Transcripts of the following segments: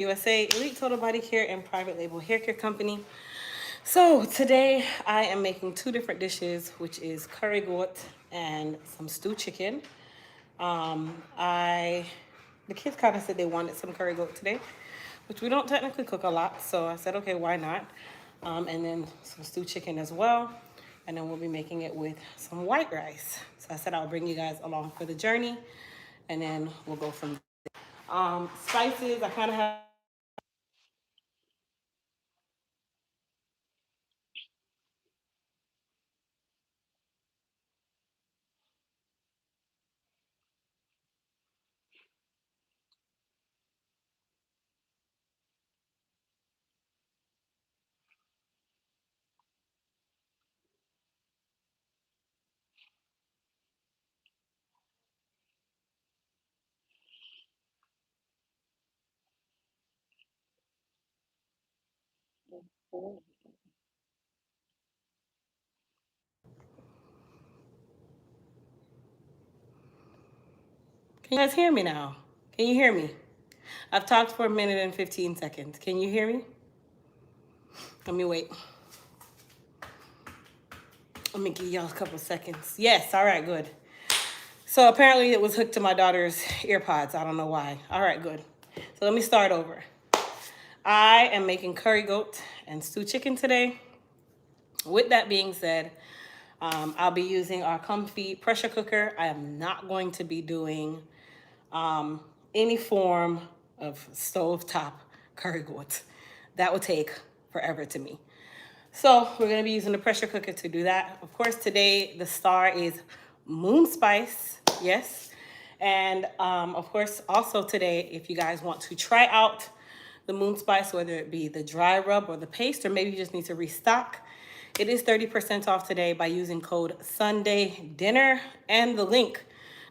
USA Elite Total Body Care and Private Label Hair Care Company. So today I am making two different dishes, which is curry goat and some stewed chicken. I the kids kind of said they wanted some curry goat today, which we don't technically cook a lot, so I said okay, why not? And then some stewed chicken as well, and then we'll be making it with some white rice. So I said I'll bring you guys along for the journey, and then we'll go from there. Spices, I kind of have. Can you guys hear me now? Can you hear me? I've talked for a minute and 15 seconds. Can you hear me? Let me wait. Let me give y'all a couple seconds. Yes, all right, good. So apparently it was hooked to my daughter's earpods. I don't know why. All right, good. So let me start over. I am making curry goat and stewed chicken today. With that being said, I'll be using our comfy pressure cooker. I am not going to be doing any form of stovetop curry goat. That would take forever to me. So we're gonna be using the pressure cooker to do that. Of course, today the star is moon spice, yes. And of course, also today, if you guys want to try out the moon spice, whether it be the dry rub or the paste, or maybe you just need to restock, it is 30% off today by using code Sunday Dinner, and the link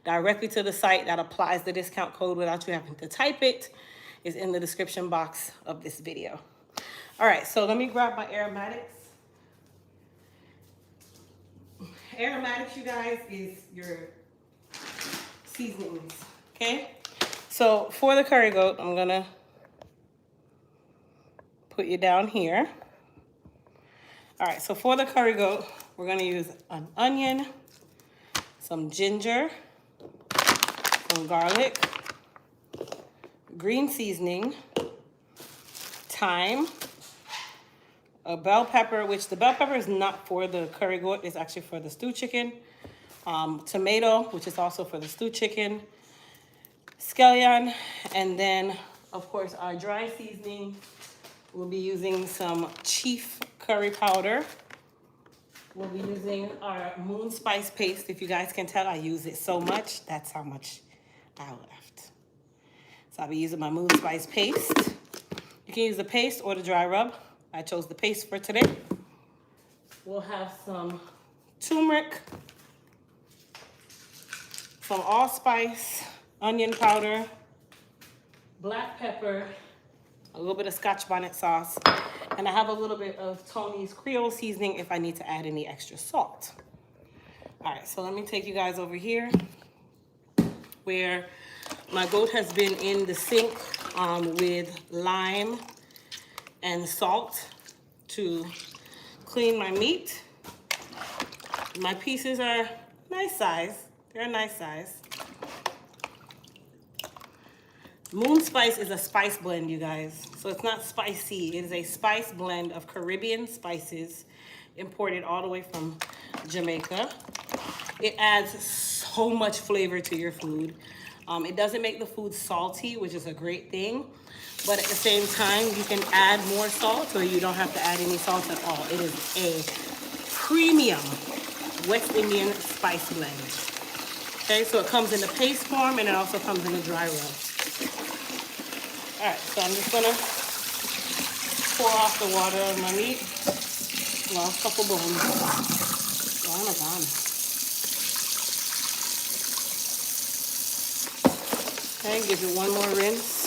directly to the site that applies the discount code without you having to type it is in the description box of this video. All right, so let me grab my aromatics. Aromatics, you guys, is your seasonings, okay? So for the curry goat, I'm gonna put you down here. All right, so for the curry goat, we're gonna use an onion, some ginger, some garlic, green seasoning, thyme, a bell pepper, which the bell pepper is not for the curry goat, it's actually for the stewed chicken. Tomato, which is also for the stewed chicken, scallion, and then, of course, our dry seasoning. We'll be using some chief curry powder. We'll be using our moon spice paste. If you guys can tell, I use it so much. That's how much I left. So I'll be using my moon spice paste. You can use the paste or the dry rub. I chose the paste for today. We'll have some turmeric, some allspice, onion powder, black pepper, a little bit of Scotch bonnet sauce, and I have a little bit of Tony's Creole seasoning if I need to add any extra salt. All right, so let me take you guys over here where my goat has been in the sink with lime and salt to clean my meat. My pieces are nice size. They're a nice size. Moon spice is a spice blend, you guys. So it's not spicy. It is a spice blend of Caribbean spices imported all the way from Jamaica. It adds so much flavor to your food. It doesn't make the food salty, which is a great thing. But at the same time, you can add more salt or you don't have to add any salt at all. It is a premium West Indian spice blend. Okay, so it comes in the paste form and it also comes in the dry rub. All right, so I'm just gonna pour off the water of my meat. Last couple bones. Oh my God. Okay, give it one more rinse.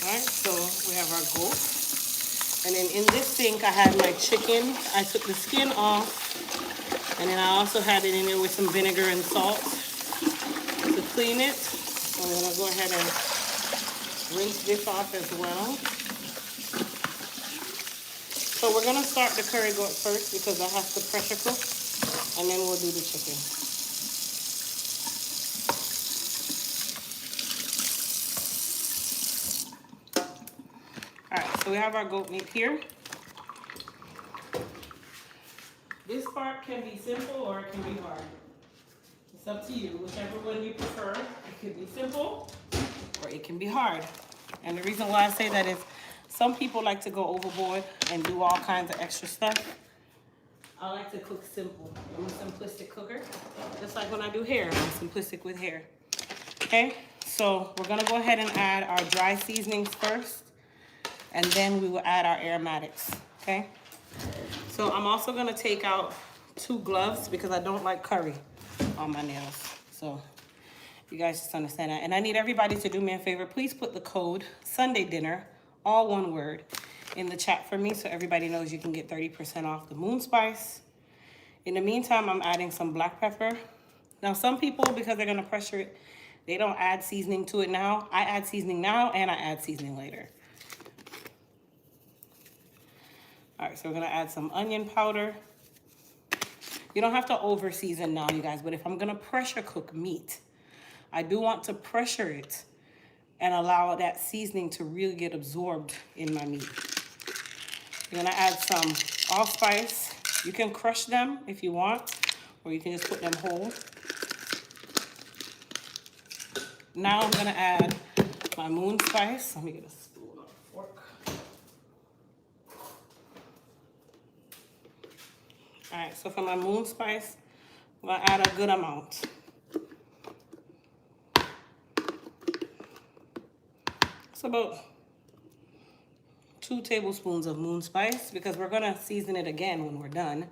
All right, so we have our goat. And then in this sink, I had my chicken. I took the skin off. And then I also had it in there with some vinegar and salt to clean it. So I'm gonna go ahead and rinse this off as well. So we're gonna start the curry goat first because I have to pressure cook, and then we'll do the chicken. All right, so we have our goat meat here. This part can be simple or it can be hard. It's up to you, whichever one you prefer. It could be simple or it can be hard. And the reason why I say that is some people like to go overboard and do all kinds of extra stuff. I like to cook simple. I'm a simplistic cooker. Just like when I do hair, I'm simplistic with hair. Okay, so we're gonna go ahead and add our dry seasonings first, and then we will add our aromatics, okay? So I'm also gonna take out 2 gloves because I don't like curry on my nails. So you guys just understand that. And I need everybody to do me a favor. Please put the code Sunday Dinner, all one word, in the chat for me so everybody knows you can get 30% off the moon spice. In the meantime, I'm adding some black pepper. Now some people, because they're gonna pressure it, they don't add seasoning to it now. I add seasoning now and I add seasoning later. All right, so we're gonna add some onion powder. You don't have to over season now, you guys, but if I'm gonna pressure cook meat, I do want to pressure it and allow that seasoning to really get absorbed in my meat. You're gonna add some allspice. You can crush them if you want, or you can just put them whole. Now I'm gonna add my moon spice. Let me get a spoon or a fork. All right, so for my moon spice, I'm gonna add a good amount. It's about 2 tablespoons of moon spice because we're gonna season it again when we're done.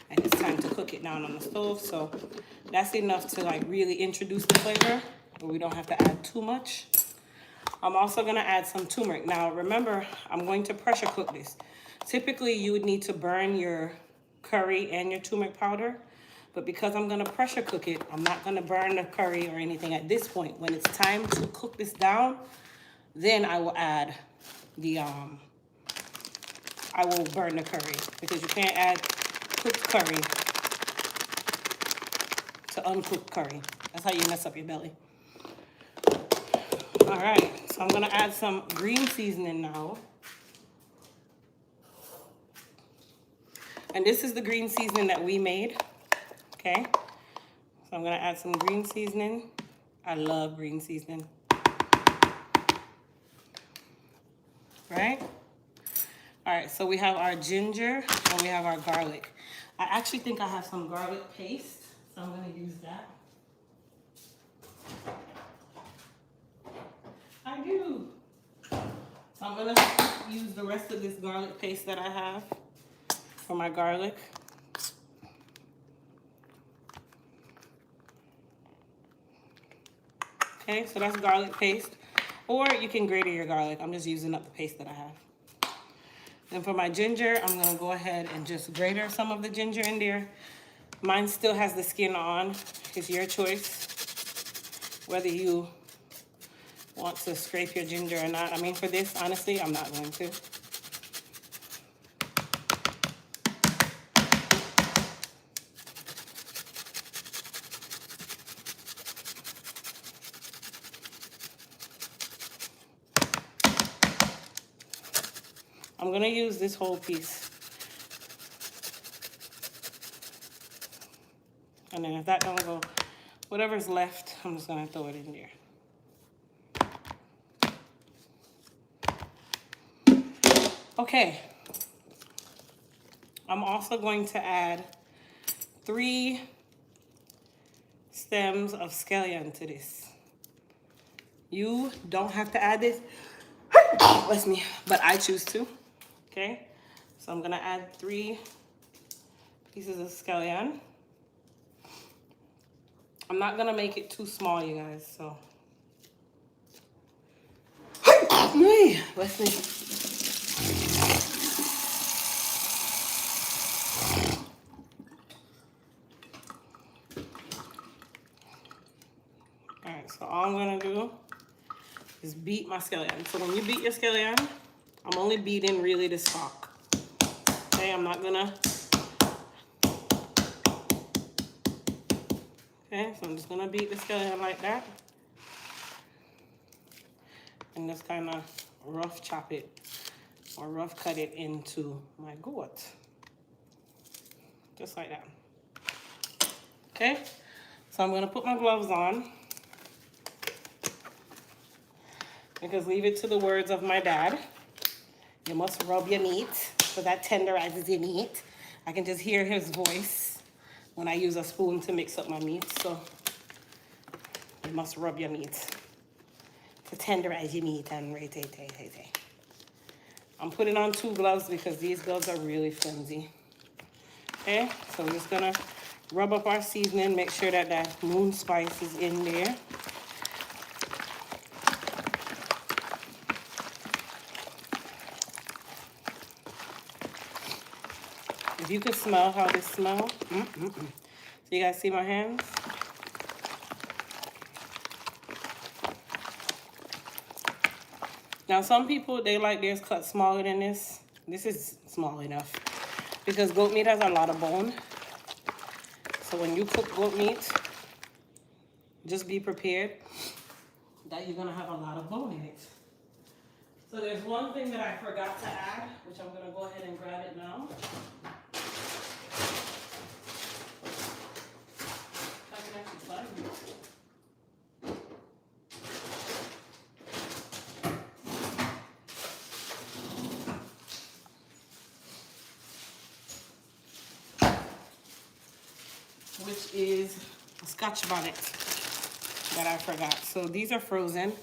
And it's time to cook it down on the stove. So that's enough to like really introduce the flavor, but we don't have to add too much. I'm also gonna add some turmeric. Now remember, I'm going to pressure cook this. Typically you would need to burn your curry and your turmeric powder, but because I'm gonna pressure cook it, I'm not gonna burn the curry or anything at this point. When it's time to cook this down, then I will add the, I will burn the curry because you can't add cooked curry to uncooked curry. That's how you mess up your belly. All right, so I'm gonna add some green seasoning now. And this is the green seasoning that we made, okay? So I'm gonna add some green seasoning. I love green seasoning. Right? All right, so we have our ginger and we have our garlic. I actually think I have some garlic paste, so I'm gonna use that. I do. So I'm gonna use the rest of this garlic paste that I have for my garlic. Okay, so that's garlic paste. Or you can grate your garlic. I'm just using up the paste that I have. And for my ginger, I'm gonna go ahead and just grate some of the ginger in there. Mine still has the skin on. It's your choice whether you want to scrape your ginger or not. I mean, for this, honestly, I'm not going to. I'm gonna use this whole piece. And then if that don't go, whatever's left, I'm just gonna throw it in there. Okay. I'm also going to add 3 stems of scallion to this. You don't have to add this, bless me, but I choose to. Okay, so I'm gonna add 3 pieces of scallion. I'm not gonna make it too small, you guys, so. Bless me. I'm gonna do is beat my scallion. So when you beat your scallion, I'm only beating really the stalk. Okay, I'm not gonna. Okay, so I'm just gonna beat the scallion like that. And just kind of rough chop it or rough cut it into my gourd. Just like that. Okay, so I'm gonna put my gloves on. Because leave it to the words of my dad. You must rub your meat so that tenderizes your meat. I can just hear his voice when I use a spoon to mix up my meat. So you must rub your meat to tenderize your meat and I'm putting on 2 gloves because these gloves are really flimsy. Okay, so we're just gonna rub up our seasoning, make sure that that moon spice is in there. If you could smell how this smells. So you guys see my hands? Now some people, they like theirs cut smaller than this. This is small enough because goat meat has a lot of bone. So when you cook goat meat, just be prepared that you're gonna have a lot of bone in it. So there's one thing that I forgot to add, which I'm gonna go ahead and grab it now. I can actually slide it. Which is a Scotch bonnet that I forgot. So these are frozen.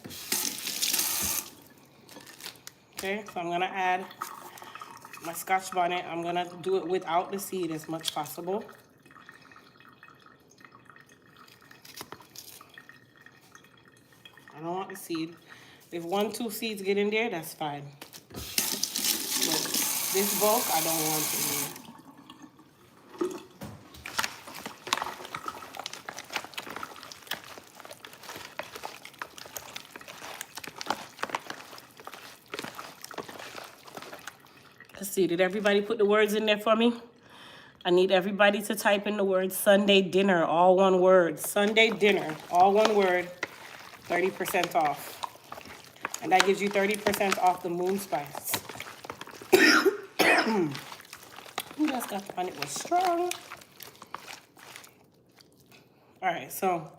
Okay, so I'm gonna add my Scotch bonnet. I'm gonna do it without the seed as much as possible. I don't want the seed. If 1-2 seeds get in there, that's fine. But this bulk, I don't want in there. Let's see, did everybody put the words in there for me? I need everybody to type in the word Sunday dinner, all one word. Sunday dinner, all one word, 30% off. And that gives you 30% off the moon spice. Ooh, that's got to find it was strong. All right, so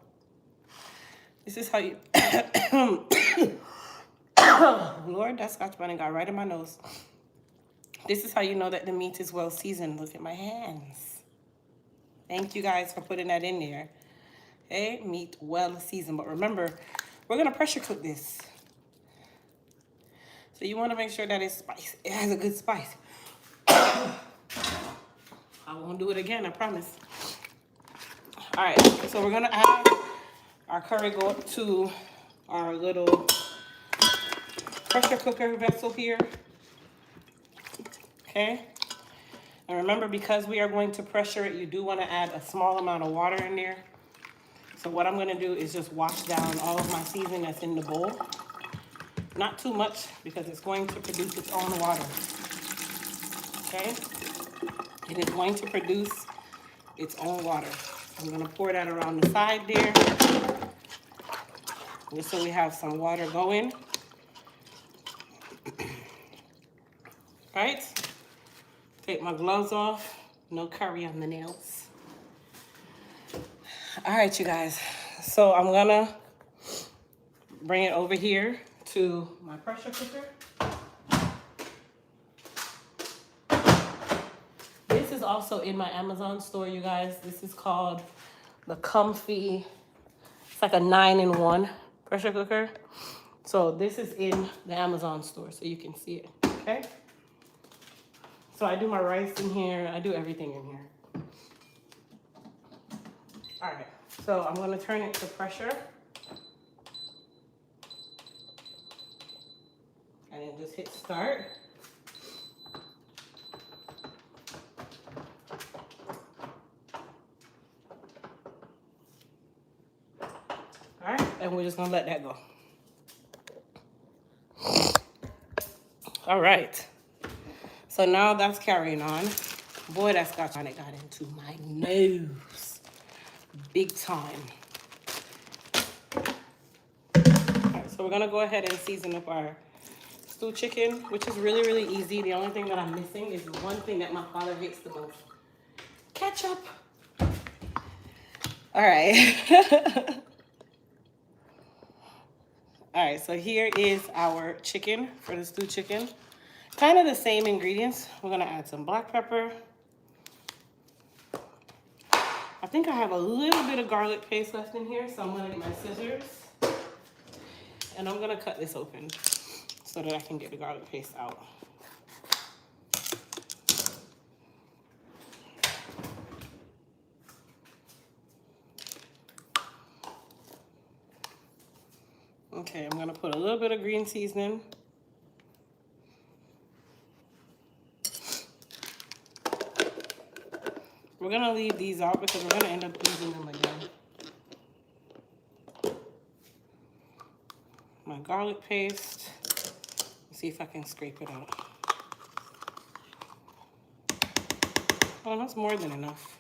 this is how you, Lord, that Scotch bonnet got right in my nose. This is how you know that the meat is well seasoned. Look at my hands. Thank you guys for putting that in there. Okay, meat well seasoned. But remember, we're gonna pressure cook this. So you wanna make sure that it's spicy. It has a good spice. I won't do it again, I promise. All right, so we're gonna add our curry goat to our little pressure cooker vessel here. Okay, and remember, because we are going to pressure it, you do want to add a small amount of water in there. So what I'm going to do is just wash down all of my seasoning that's in the bowl. Not too much, because it's going to produce its own water. Okay, it is going to produce its own water. I'm going to pour that around the side there, just so we have some water going. Right? Take my gloves off. No curry on the nails. All right, you guys. So I'm gonna bring it over here to my pressure cooker. This is also in my Amazon store, you guys. This is called the Comfy. It's like a 9-in-1 pressure cooker. So this is in the Amazon store, so you can see it, okay? So I do my rice in here. I do everything in here. All right, so I'm gonna turn it to pressure. And then just hit start. All right, and we're just gonna let that go. All right. So now that's carrying on. Boy, that Scotch bonnet got into my nose. Big time. All right, so we're gonna go ahead and season up our stewed chicken, which is really, really easy. The only thing that I'm missing is the one thing that my father hates the most. Ketchup. All right. All right, so here is our chicken for the stewed chicken. Kind of the same ingredients. We're gonna add some black pepper. I think I have a little bit of garlic paste left in here, so I'm gonna get my scissors and I'm gonna cut this open so that I can get the garlic paste out. Okay, I'm gonna put a little bit of green seasoning. We're gonna leave these out because we're gonna end up using them again. My garlic paste. Let's see if I can scrape it out. Oh, that's more than enough.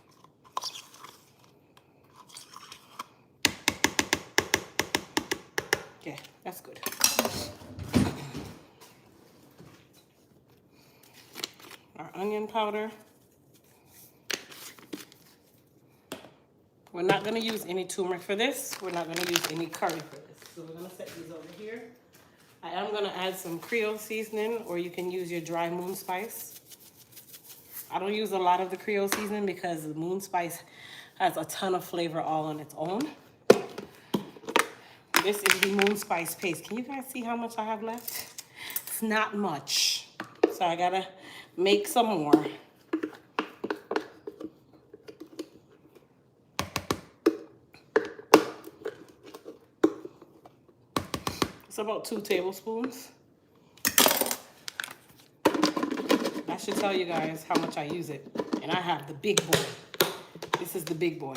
Yeah, that's good. Our onion powder. We're not gonna use any turmeric for this. We're not gonna use any curry for this. So we're gonna set these over here. I am gonna add some Creole seasoning, or you can use your dry moon spice. I don't use a lot of the Creole seasoning because the moon spice has a ton of flavor all on its own. This is the moon spice paste. Can you guys see how much I have left? It's not much. So I gotta make some more. It's about 2 tablespoons. That should tell you guys how much I use it. And I have the big boy. This is the big boy.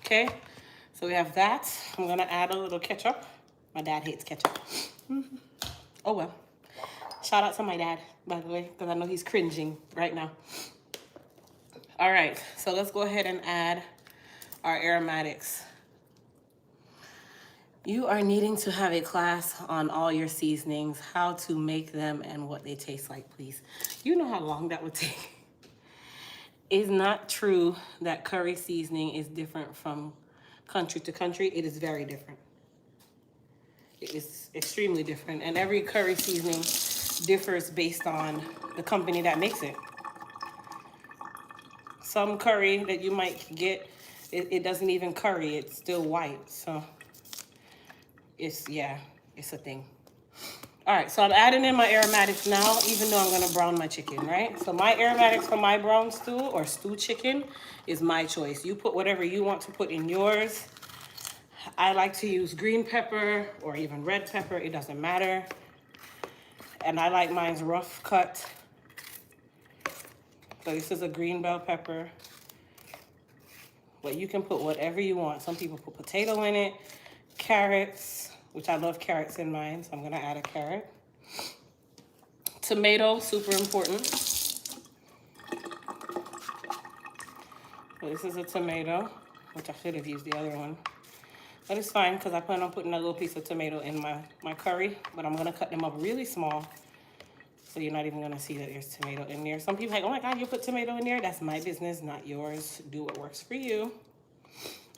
Okay, so we have that. I'm gonna add a little ketchup. My dad hates ketchup. Oh well. Shout out to my dad, by the way, because I know he's cringing right now. All right, so let's go ahead and add our aromatics. You are needing to have a class on all your seasonings, how to make them and what they taste like, please. You know how long that would take. It's not true that curry seasoning is different from country to country. It is very different. It is extremely different. And every curry seasoning differs based on the company that makes it. Some curry that you might get, it doesn't even curry. It's still white. So it's a thing. All right, so I'm adding in my aromatics now, even though I'm gonna brown my chicken, right? So my aromatics for my brown stew or stew chicken is my choice. You put whatever you want to put in yours. I like to use green pepper or even red pepper, it doesn't matter. And I like mine's rough cut. So this is a green bell pepper. But you can put whatever you want. Some people put potato in it, carrots, which I love carrots in mine, so I'm gonna add a carrot. Tomato, super important. So this is a tomato, which I should have used the other one. But it's fine, because I plan on putting a little piece of tomato in my curry, but I'm gonna cut them up really small, so you're not even gonna see that there's tomato in there. Some people are like, oh my God, you put tomato in there? That's my business, not yours. Do what works for you.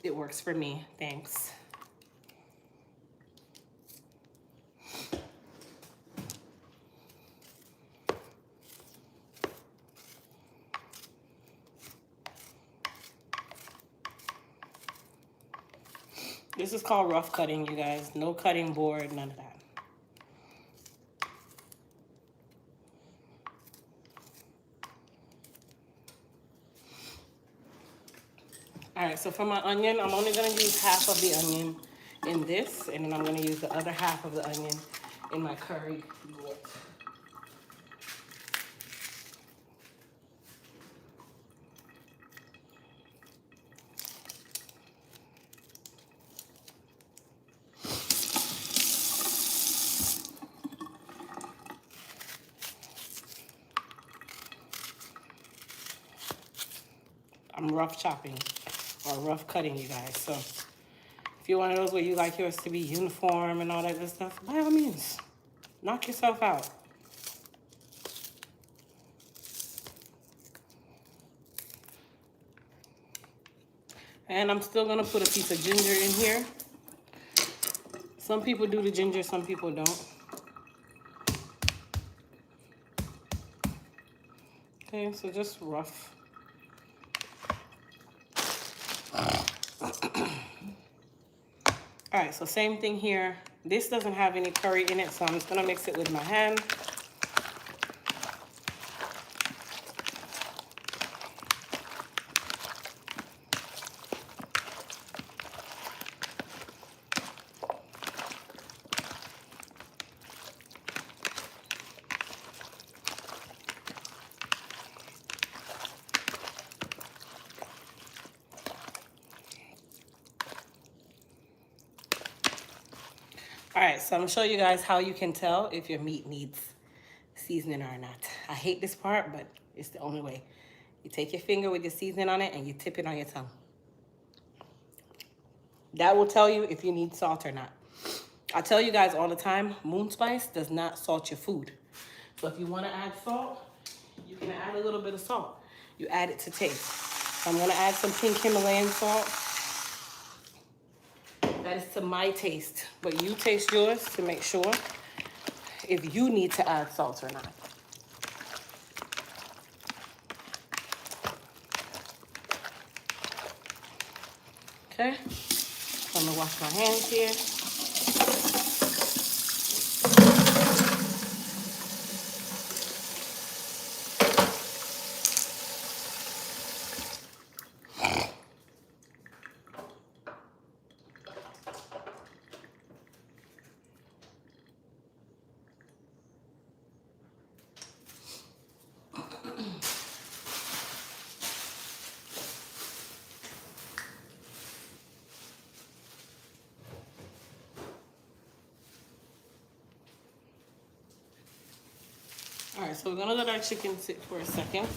It works for me, thanks. This is called rough cutting, you guys. No cutting board, none of that. All right, so for my onion, I'm only gonna use half of the onion in this, and then I'm gonna use the other half of the onion in my curry board. I'm rough chopping or rough cutting, you guys. So if you're one of those where you like yours to be uniform and all that good stuff, by all means, knock yourself out. And I'm still gonna put a piece of ginger in here. Some people do the ginger, some people don't. Okay, so just rough. All right, so same thing here. This doesn't have any curry in it, so I'm just gonna mix it with my hand. All right, so I'm gonna show you guys how you can tell if your meat needs seasoning or not. I hate this part, but it's the only way. You take your finger with your seasoning on it and you tip it on your tongue. That will tell you if you need salt or not. I tell you guys all the time, moon spice does not salt your food. So if you wanna add salt, you can add a little bit of salt. You add it to taste. So I'm gonna add some pink Himalayan salt. That is to my taste, but you taste yours to make sure if you need to add salt or not. Okay, so I'm gonna wash my hands here. All right, so we're gonna let our chicken sit for a second.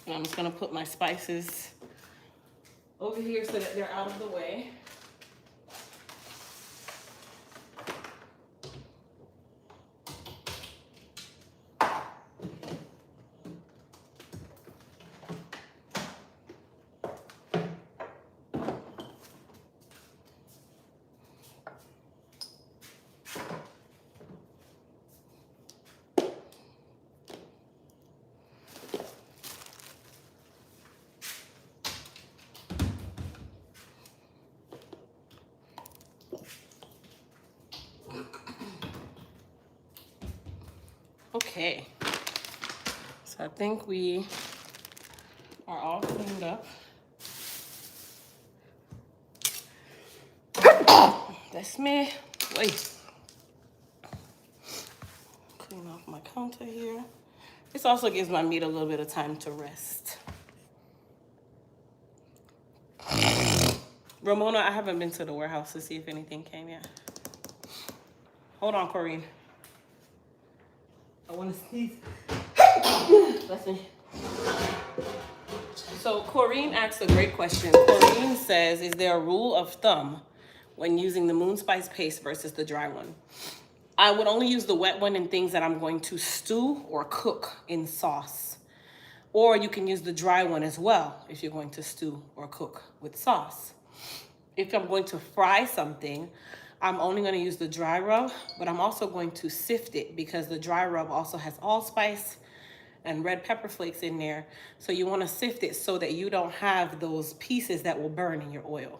And I'm just gonna put my spices over here so that they're out of the way. Okay, so I think we are all cleaned up. That's me. Wait. Clean off my counter here. This also gives my meat a little bit of time to rest. Ramona, I haven't been to the warehouse to see if anything came yet. Hold on, Corinne. I want to sneeze. Bless me. So Corinne asked a great question. Corinne says, is there a rule of thumb when using the moon spice paste versus the dry one? I would only use the wet one in things that I'm going to stew or cook in sauce. Or you can use the dry one as well if you're going to stew or cook with sauce. If I'm going to fry something, I'm only going to use the dry rub, but I'm also going to sift it because the dry rub also has allspice and red pepper flakes in there. So you want to sift it so that you don't have those pieces that will burn in your oil.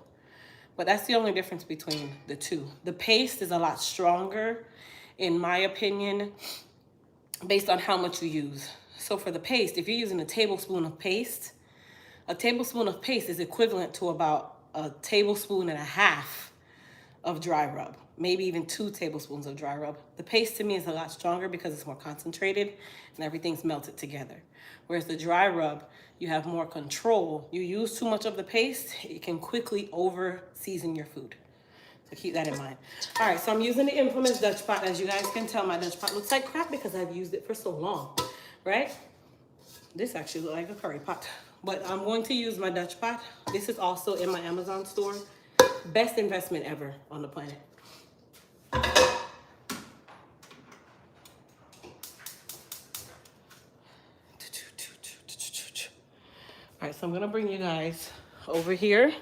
But that's the only difference between the two. The paste is a lot stronger, in my opinion, based on how much you use. So for the paste, if you're using a tablespoon of paste is equivalent to about a tablespoon and a half of dry rub, maybe even 2 tablespoons of dry rub. The paste to me is a lot stronger because it's more concentrated and everything's melted together. Whereas the dry rub, you have more control. You use too much of the paste, it can quickly over season your food. So keep that in mind. All right, so I'm using the Infamous Dutch pot. As you guys can tell, my Dutch pot looks like crap because I've used it for so long, right? This actually looks like a curry pot, but I'm going to use my Dutch pot. This is also in my Amazon store. Best investment ever on the planet. All right, so I'm gonna bring you guys over here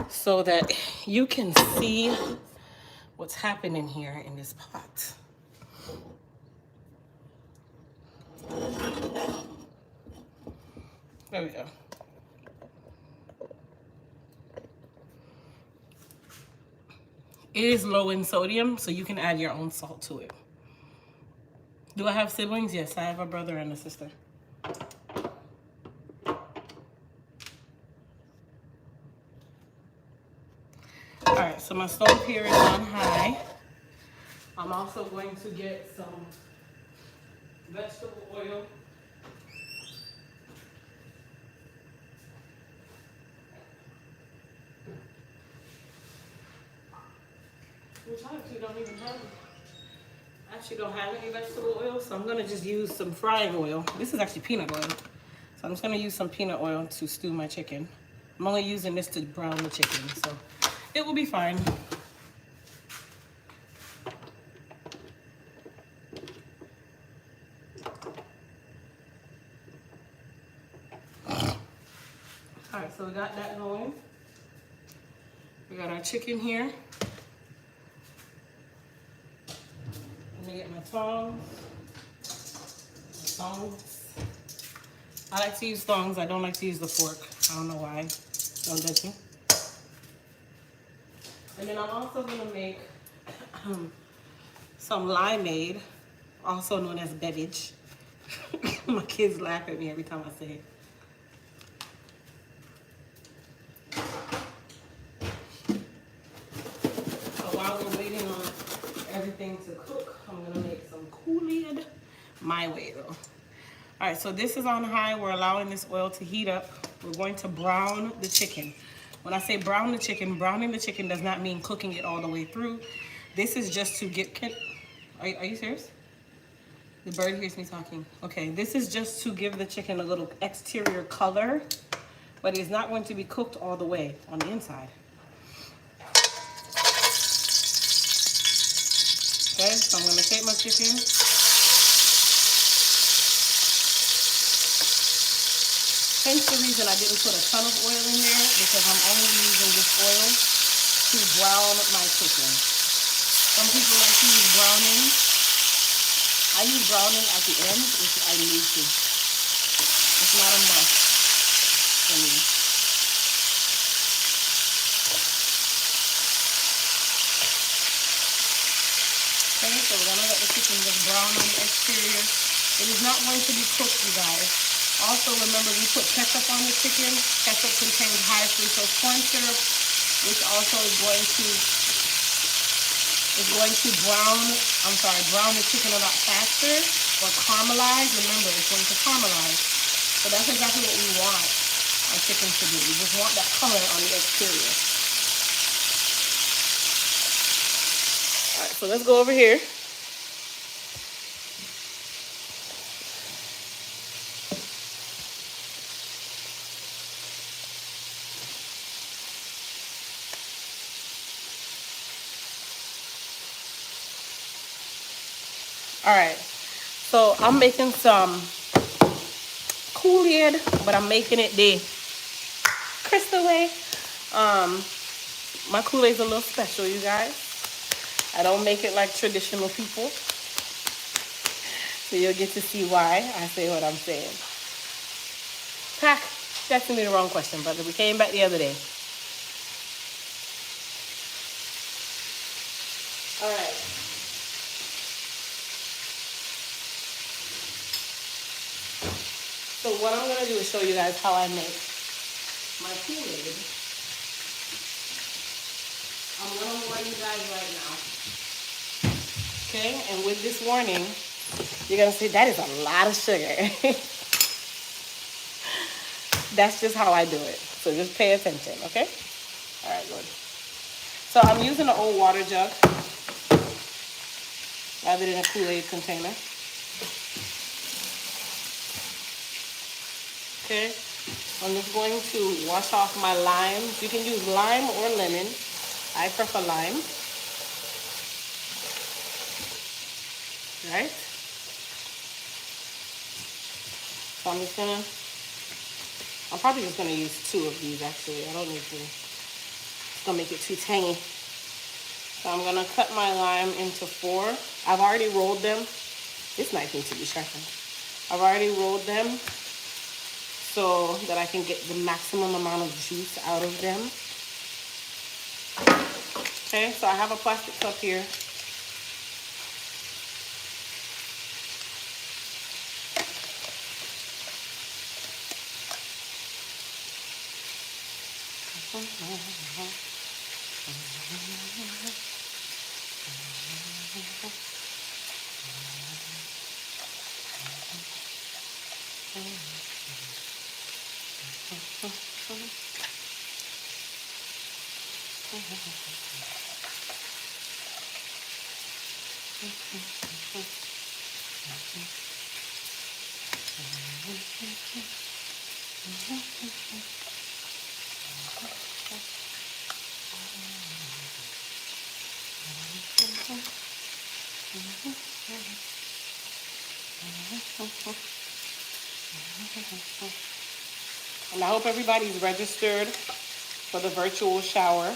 so that you can see what's happening here in this pot. There we go. It is low in sodium, so you can add your own salt to it. Do I have siblings? Yes, I have a brother and a sister. All right, so my stove here is on high. I'm also going to get some vegetable oil. Which I actually don't even have. I actually don't have any vegetable oil, so I'm gonna just use some frying oil. This is actually peanut oil. So I'm just gonna use some peanut oil to stew my chicken. I'm only using this to brown the chicken, so it will be fine. All right, so we got that going. We got our chicken here. Let me get my tongs. I like to use tongs. I don't like to use the fork. I don't know why. Don't judge me. And then I'm also gonna make some limeade, also known as beverage. My kids laugh at me every time I say it. So while we're waiting on everything to cook, I'm gonna make some Kool-Aid my way though. All right, so this is on high. We're allowing this oil to heat up. We're going to brown the chicken. When I say brown the chicken, browning the chicken does not mean cooking it all the way through. This is just to get, are you serious? The bird hears me talking. Okay, this is just to give the chicken a little exterior color, but it's not going to be cooked all the way on the inside. Okay, so I'm gonna take my chicken. Hence the reason I didn't put a ton of oil in there, because I'm only using this oil to brown my chicken. Some people like to use browning. I use browning at the end if I need to. It's not a must for me. Okay, so we're gonna let the chicken just brown on the exterior. It is not going to be cooked, you guys. Also, remember, we put ketchup on the chicken. Ketchup contains high fructose corn syrup, which also is going to brown the chicken a lot faster, or caramelize. Remember, it's going to caramelize. So that's exactly what we want our chicken to do. We just want that color on the exterior. All right, so let's go over here. All right, so I'm making some Kool-Aid, but I'm making it the crystal way. My Kool-Aid's a little special, you guys. I don't make it like traditional people. So you'll get to see why I say what I'm saying. Pack, that's me the wrong question, brother. We came back the other day. All right. So what I'm gonna do is show you guys how I make my Kool-Aid. I'm gonna warn you guys right now. Okay, and with this warning, you're gonna say that is a lot of sugar. That's just how I do it. So just pay attention, okay? All right, good. So I'm using an old water jug rather than a Kool-Aid container. Okay. I'm just going to wash off my limes. You can use lime or lemon. I prefer lime. Right? So I'm probably just gonna use 2 of these actually. I don't need to. It's gonna make it too tangy. So I'm gonna cut my lime into 4. I've already rolled them. This knife needs to be sharpened. I've already rolled them so that I can get the maximum amount of juice out of them. Okay, so I have a plastic cup here. And I hope everybody's registered for the virtual shower.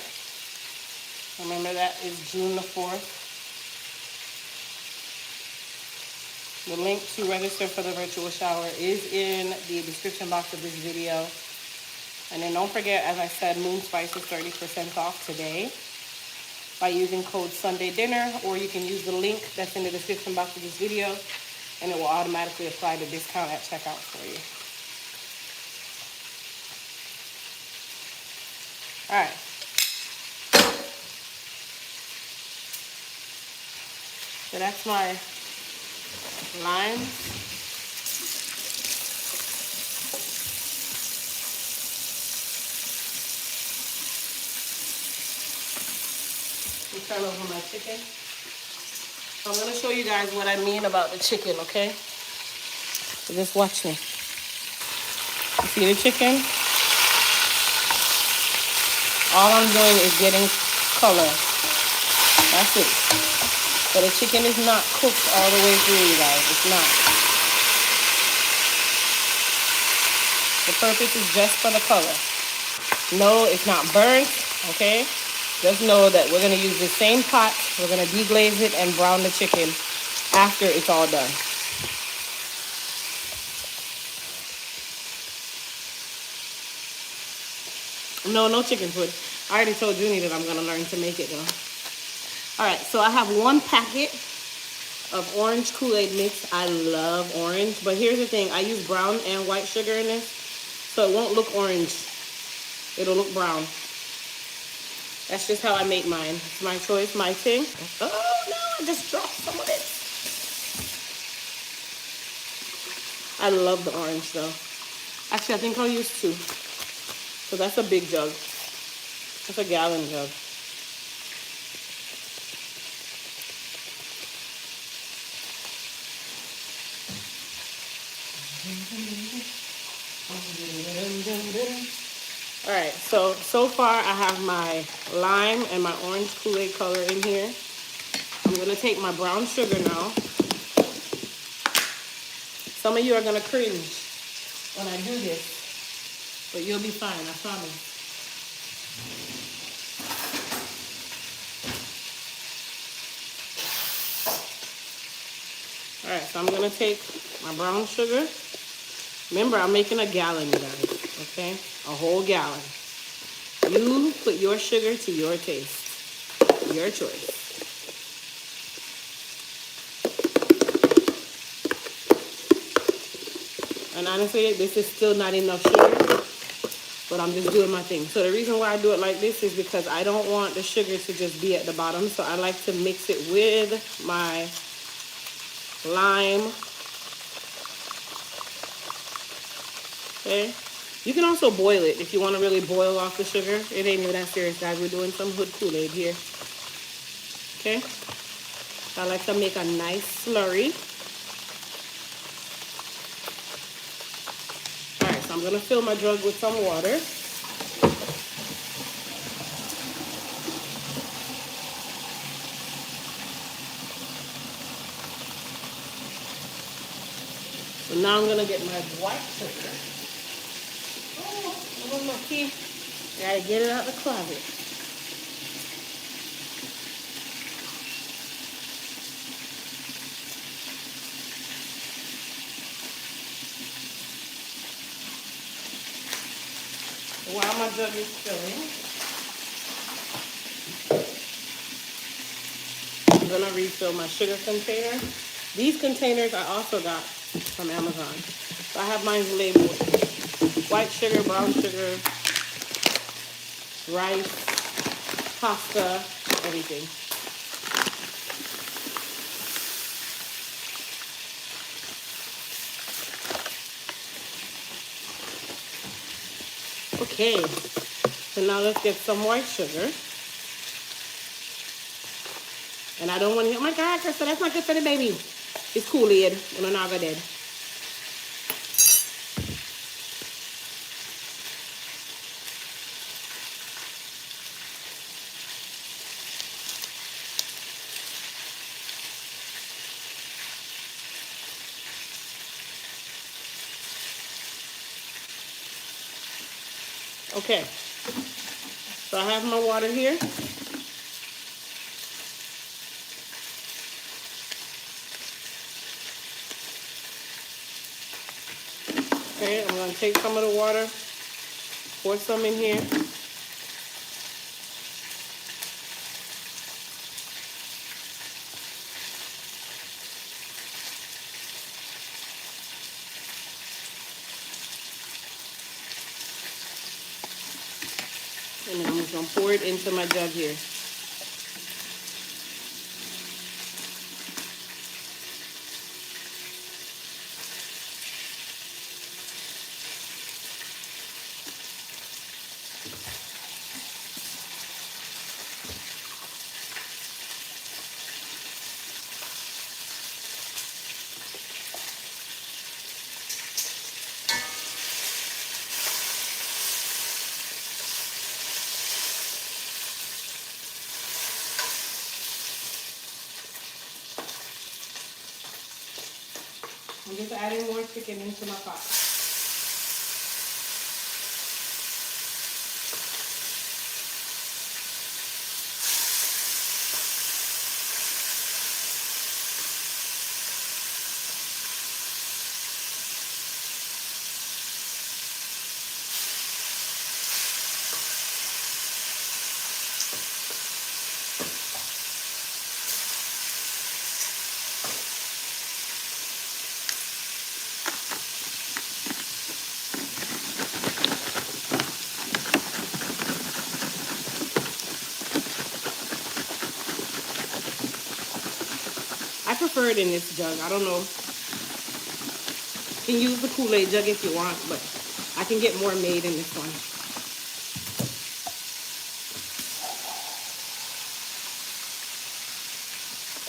Remember that is June the 4th. The link to register for the virtual shower is in the description box of this video. And then don't forget, as I said, Moon Spice is 30% off today by using code Sunday Dinner, or you can use the link that's in the description box of this video and it will automatically apply the discount at checkout for you. All right. So that's my lime. Turn over my chicken. So I'm going to show you guys what I mean about the chicken, okay? So just watch me. You see the chicken? All I'm doing is getting color. That's it. But the chicken is not cooked all the way through, you guys. It's not. The purpose is just for the color. No, it's not burnt, okay? Just know that we're going to use the same pot. We're going to deglaze it and brown the chicken after it's all done. No chicken food. I already told Junie that I'm going to learn to make it though. All right, so I have 1 packet of orange Kool-Aid mix. I love orange, but here's the thing. I use brown and white sugar in this, so it won't look orange. It'll look brown. That's just how I make mine. It's my choice, my thing. Oh, no, I just dropped some of it. I love the orange, though. Actually, I think I'll use 2. So that's a big jug. That's a gallon jug. All right, so far I have my lime and my orange Kool-Aid color in here. I'm gonna take my brown sugar now. Some of you are gonna cringe when I do this, but you'll be fine, I promise. All right, so I'm gonna take my brown sugar. Remember, I'm making a gallon, you guys, okay? A whole gallon. You put your sugar to your taste, your choice. And honestly, this is still not enough sugar, but I'm just doing my thing. So the reason why I do it like this is because I don't want the sugar to just be at the bottom, so I like to mix it with my lime. Okay, you can also boil it if you want to really boil off the sugar. It ain't even that serious, guys. We're doing some hood Kool-Aid here. Okay, I like to make a nice slurry. All right, so I'm gonna fill my jug with some water. So now I'm gonna get my white sugar. Oh, where's my key? Gotta get it out the closet. While my jug is filling, I'm gonna refill my sugar container. These containers I also got from Amazon. So I have mine labeled white sugar, brown sugar, rice, pasta, everything. Okay, so now let's get some white sugar. And I don't want to, oh my God, Krista, that's not good for the baby. It's Kool-Aid, and I'm not gonna dead. Okay, so I have my water here. Okay, I'm gonna take some of the water, pour some in here. And then I'm just gonna pour it into my jug here. I'm just adding more chicken into my pot. I prefer it in this jug. I don't know. You can use the Kool-Aid jug if you want, but I can get more made in this one.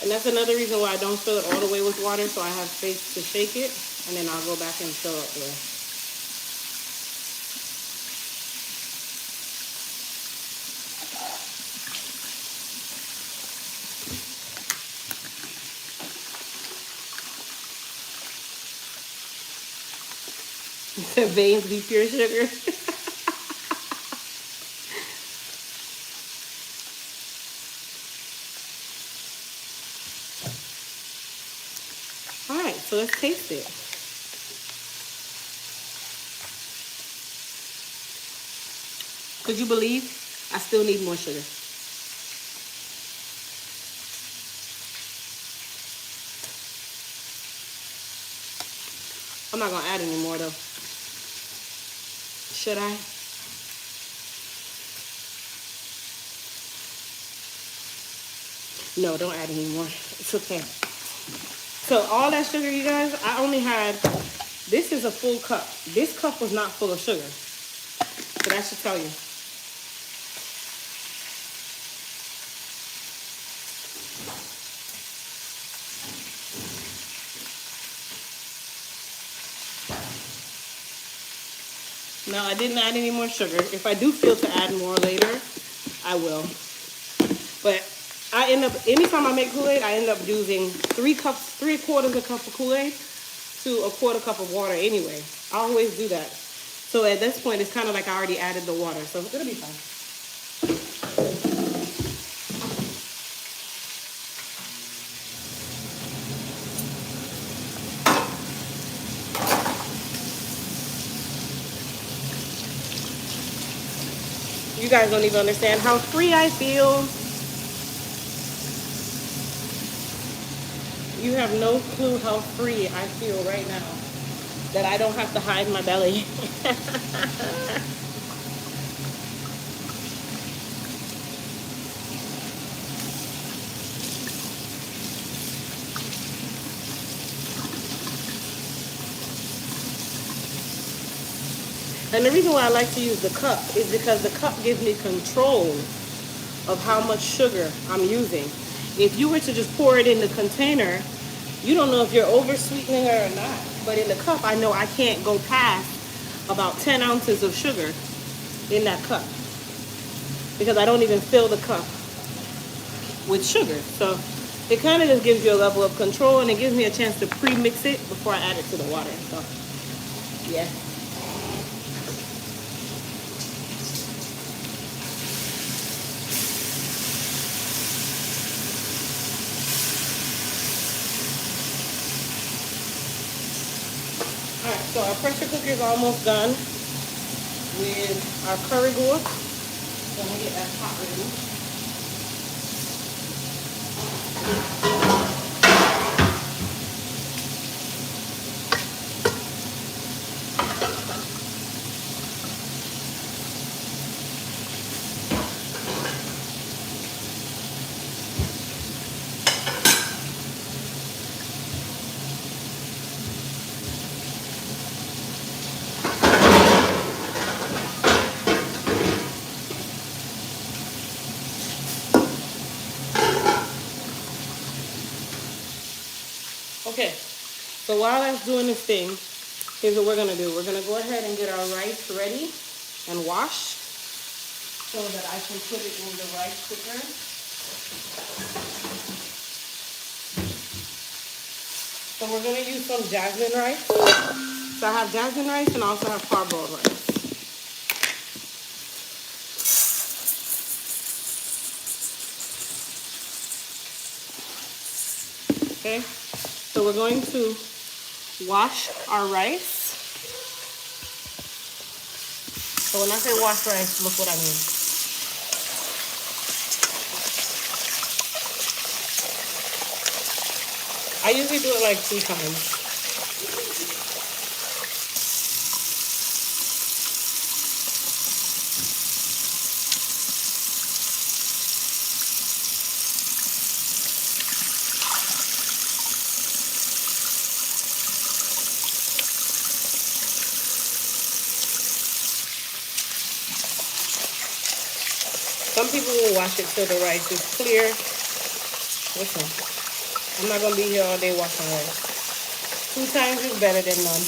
And that's another reason why I don't fill it all the way with water, so I have space to shake it, and then I'll go back and fill up the rest. Veins be pure sugar. All right, so let's taste it. Could you believe I still need more sugar? I'm not gonna add any more though. Should I? No, don't add any more. It's okay. So all that sugar, you guys, I only had, this is a full cup. This cup was not full of sugar. So that should tell you. No, I didn't add any more sugar. If I do feel to add more later, I will. But I end up, anytime I make Kool-Aid, I end up using 3/4 a cup of Kool-Aid to a 1/4 cup of water anyway. I always do that. So at this point, it's kind of like I already added the water. So it'll be fine. You guys don't even understand how free I feel. You have no clue how free I feel right now. That I don't have to hide my belly. And the reason why I like to use the cup is because the cup gives me control of how much sugar I'm using. If you were to just pour it in the container, you don't know if you're over sweetening it or not. But in the cup, I know I can't go past about 10 ounces of sugar in that cup because I don't even fill the cup with sugar. So it kind of just gives you a level of control, and it gives me a chance to pre-mix it before I add it to the water. So yeah. Alright, so our pressure cooker is almost done with our curry gourd. So I'm going to get that pot ready. Okay, so while that's doing this thing, here's what we're going to do. We're going to go ahead and get our rice ready and washed so that I can put it in the rice cooker. So we're going to use some jasmine rice. So I have jasmine rice and I also have parboiled rice. Okay, so we're going to wash our rice. So when I say wash rice, look what I mean. I usually do it like 2 times. Some people will wash it till the rice is clear. Listen, I'm not going to be here all day washing rice. 2 times is better than none.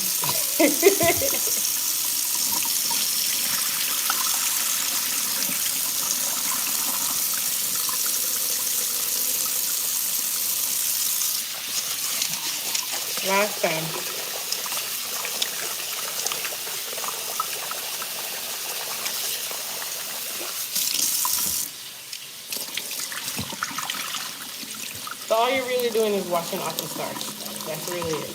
Last time. So all you're really doing is washing off the starch. That's really it.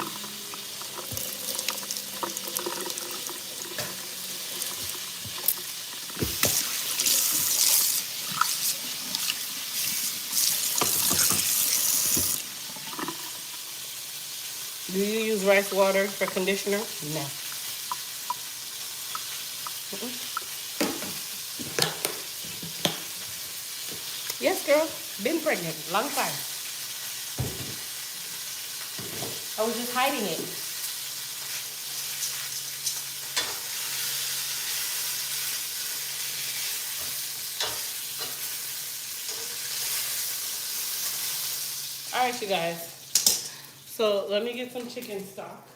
Do you use rice water for conditioner? No. Yes, girl. Been pregnant. Long time. I was just hiding it. All right, you guys. So let me get some chicken stock.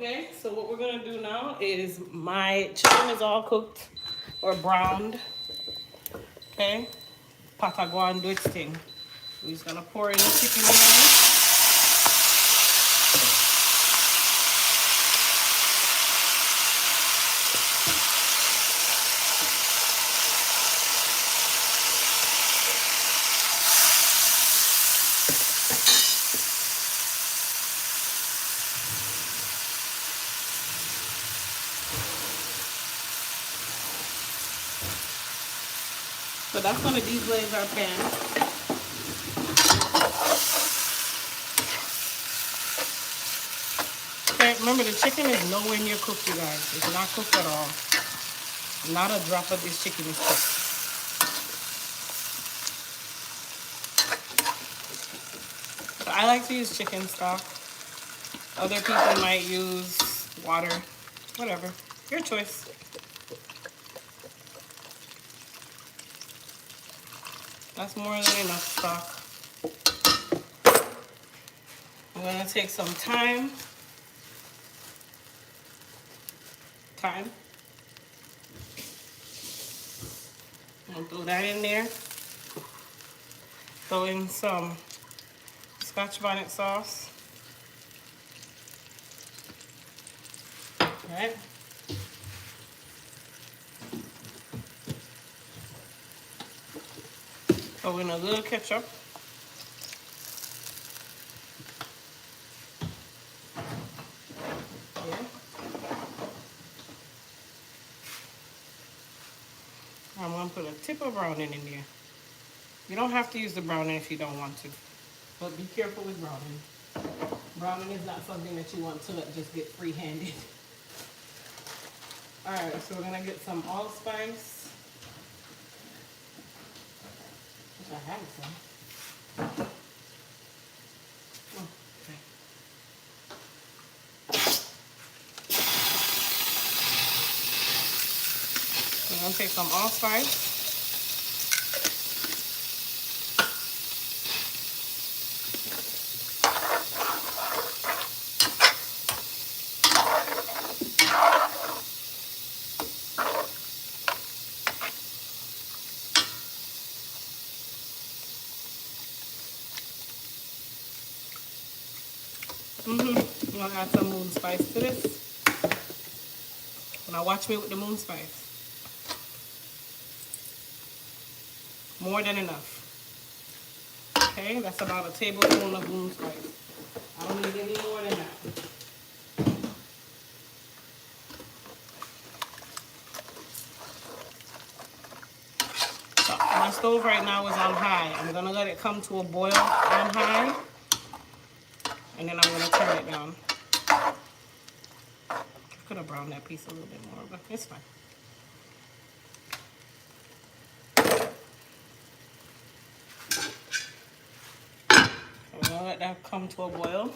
Okay, so what we're gonna do now is my chicken is all cooked or browned. Okay, Patagon do its thing. We're just gonna pour in the chicken in. So that's gonna deglaze our pan. Okay, remember the chicken is nowhere near cooked, you guys. It's not cooked at all. Not a drop of this chicken is cooked. So I like to use chicken stock. Other people might use water, whatever. Your choice. That's more than enough stock. I'm gonna take some thyme. I'm gonna throw that in there. Throw in some Scotch bonnet sauce. Alright. Throw in a little ketchup. Yeah. I'm gonna put a tip of browning in there. You don't have to use the browning if you don't want to, but be careful with browning. Browning is not something that you want to let just get free-handed. Alright, so we're gonna get some allspice. Wish I had some. Oh, okay. I'm gonna take some allspice. I'm gonna add some moon spice to this. Now watch me with the moon spice. More than enough. Okay, that's about a tablespoon of moon spice. I don't need any more than that. So my stove right now is on high. I'm gonna let it come to a boil on high. And then I'm gonna turn it down. I could have browned that piece a little bit more, but it's fine. We're gonna let that come to a boil.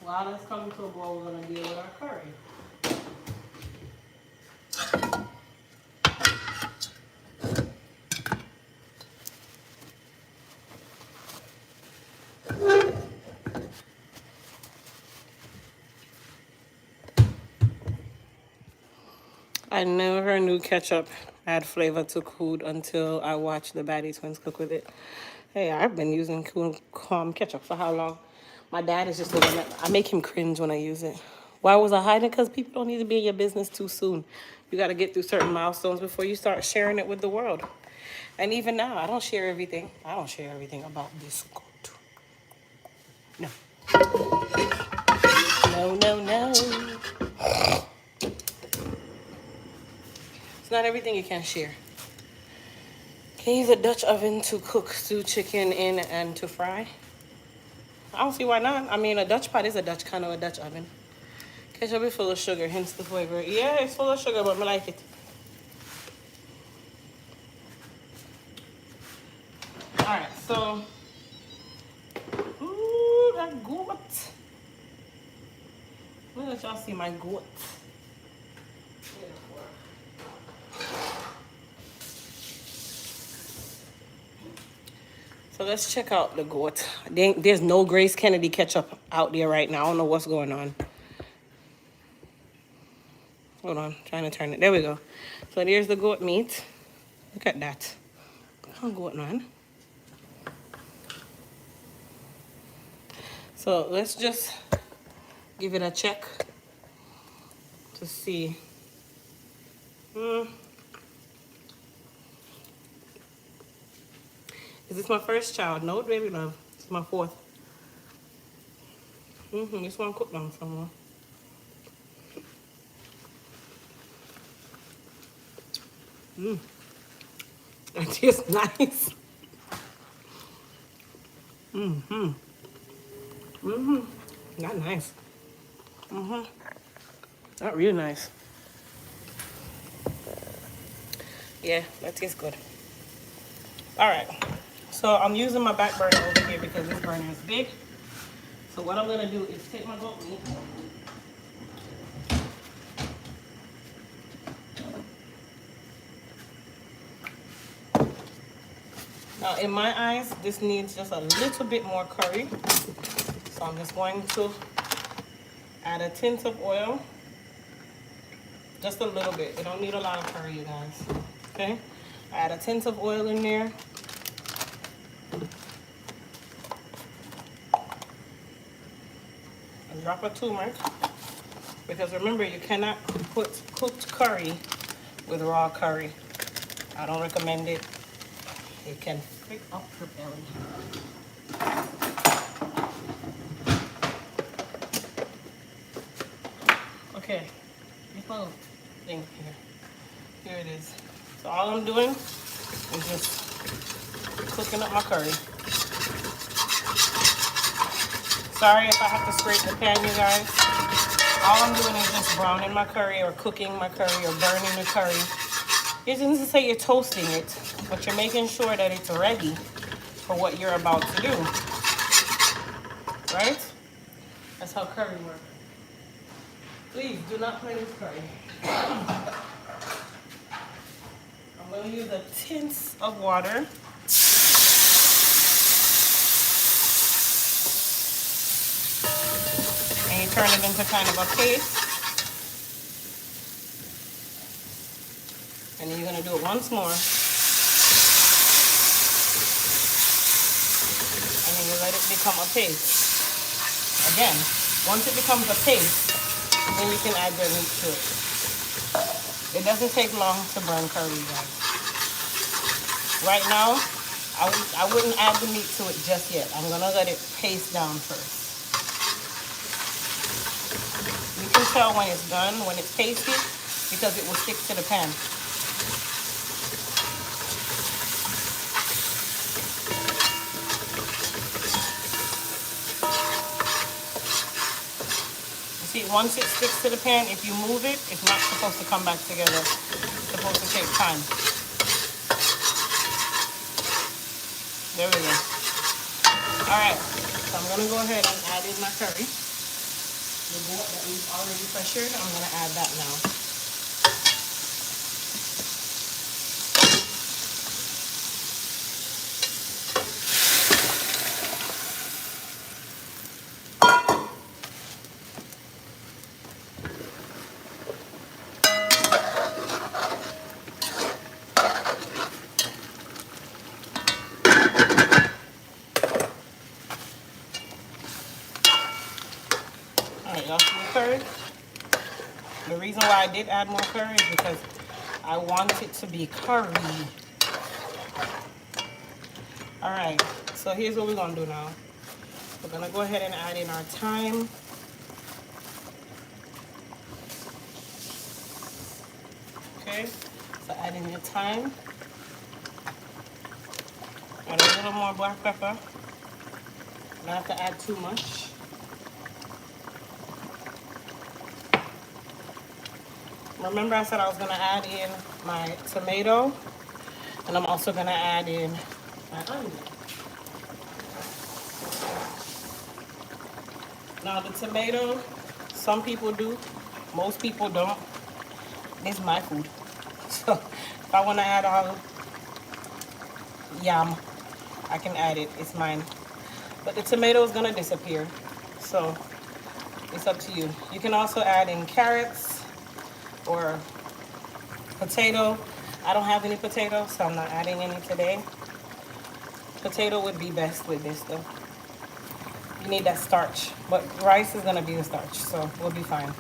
While that's coming to a boil, we're gonna deal with our curry. I never knew ketchup add flavor to food until I watched the Baddie twins cook with it. Hey, I've been using ketchup for how long? My dad is just the one that I make him cringe when I use it. Why was I hiding? Because people don't need to be in your business too soon. You got to get through certain milestones before you start sharing it with the world. And even now, I don't share everything. I don't share everything about this. No. No, no, no. It's not everything you can share. Can you use a Dutch oven to cook stewed chicken in and to fry? I don't see why not. I mean, a Dutch pot is a Dutch kind of a Dutch oven. Ketchup is full of sugar, hence the flavor. Yeah, it's full of sugar, but I like it. All right, so, ooh, that goat. Let y'all see my goat. So let's check out the goat. There's no Grace Kennedy ketchup out there right now. I don't know what's going on. Hold on, trying to turn it. There we go. So there's the goat meat. Look at that. Oh, goat man. So let's just give it a check to see. Is this my first child? No, baby love. It's my fourth. This one cooked on somewhere. That tastes nice. Not nice. Not real nice. Yeah, that tastes good. All right. So I'm using my back burner over here because this burner is big. So what I'm gonna do is take my goat meat. Now in my eyes, this needs just a little bit more curry. So I'm just going to add a tint of oil. Just a little bit. It don't need a lot of curry, you guys. Okay? Add a tint of oil in there. A drop of turmeric. Because remember, you cannot put cooked curry with raw curry. I don't recommend it. It can prick up your belly. Okay, this little thing here. Here it is. So all I'm doing is just cooking up my curry. Sorry if I have to scrape the pan, you guys. All I'm doing is just browning my curry or cooking my curry or burning the curry. It doesn't say you're toasting it, but you're making sure that it's ready for what you're about to do. Right? That's how curry works. Please do not play with curry. I'm going to use a tint of water. And you turn it into kind of a paste. And then you're going to do it once more. And then you let it become a paste. Again, once it becomes a paste, then you can add your meat to it. It doesn't take long to burn curry, guys. Right now, I wouldn't add the meat to it just yet. I'm gonna let it paste down first. You can tell when it's done, when it's pasty, because it will stick to the pan. Once it sticks to the pan, if you move it, it's not supposed to come back together. It's supposed to take time. There we go. All right, so I'm gonna go ahead and add in my curry. The goat that we've already pressured, I'm gonna add that now. Y'all see the curry? The reason why I did add more curry is because I want it to be curry. All right, so here's what we're gonna do now. We're gonna go ahead and add in our thyme. Okay, so add in your thyme. Add a little more black pepper. Don't have to add too much. Remember I said I was gonna add in my tomato, and I'm also gonna add in my onion. Now the tomato, some people do, most people don't. It's my food. So if I wanna add all yum, I can add it, it's mine. But the tomato is gonna disappear, so it's up to you. You can also add in carrots. or potato. I don't have any potato, so I'm not adding any today. Potato would be best with this though. You need that starch, but rice is gonna be the starch, so we'll be fine.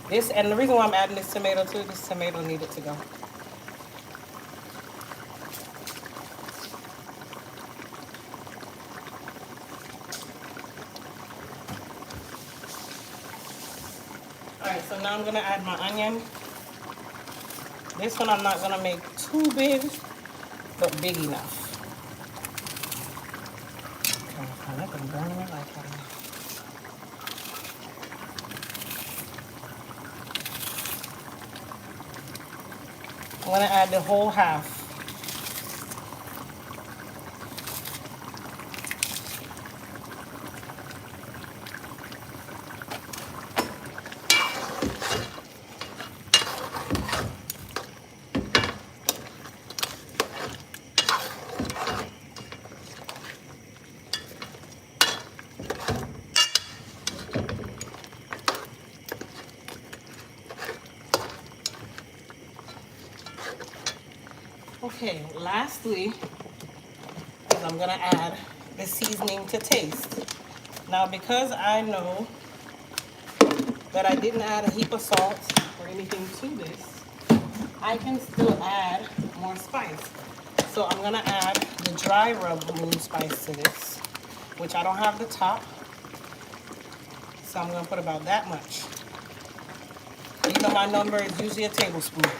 This, and the reason why I'm adding this tomato too, this tomato needed to go. Alright, so now I'm gonna add my onion. This one I'm not gonna make too big, but big enough. Okay, I've been burning it like that. I'm gonna add the whole half. Okay, lastly, is I'm gonna add the seasoning to taste. Now, because I know that I didn't add a heap of salt or anything to this, I can still add more spice. So I'm gonna add the dry rub moon spice to this, which I don't have the top. So I'm gonna put about that much. You know my number is usually a tablespoon.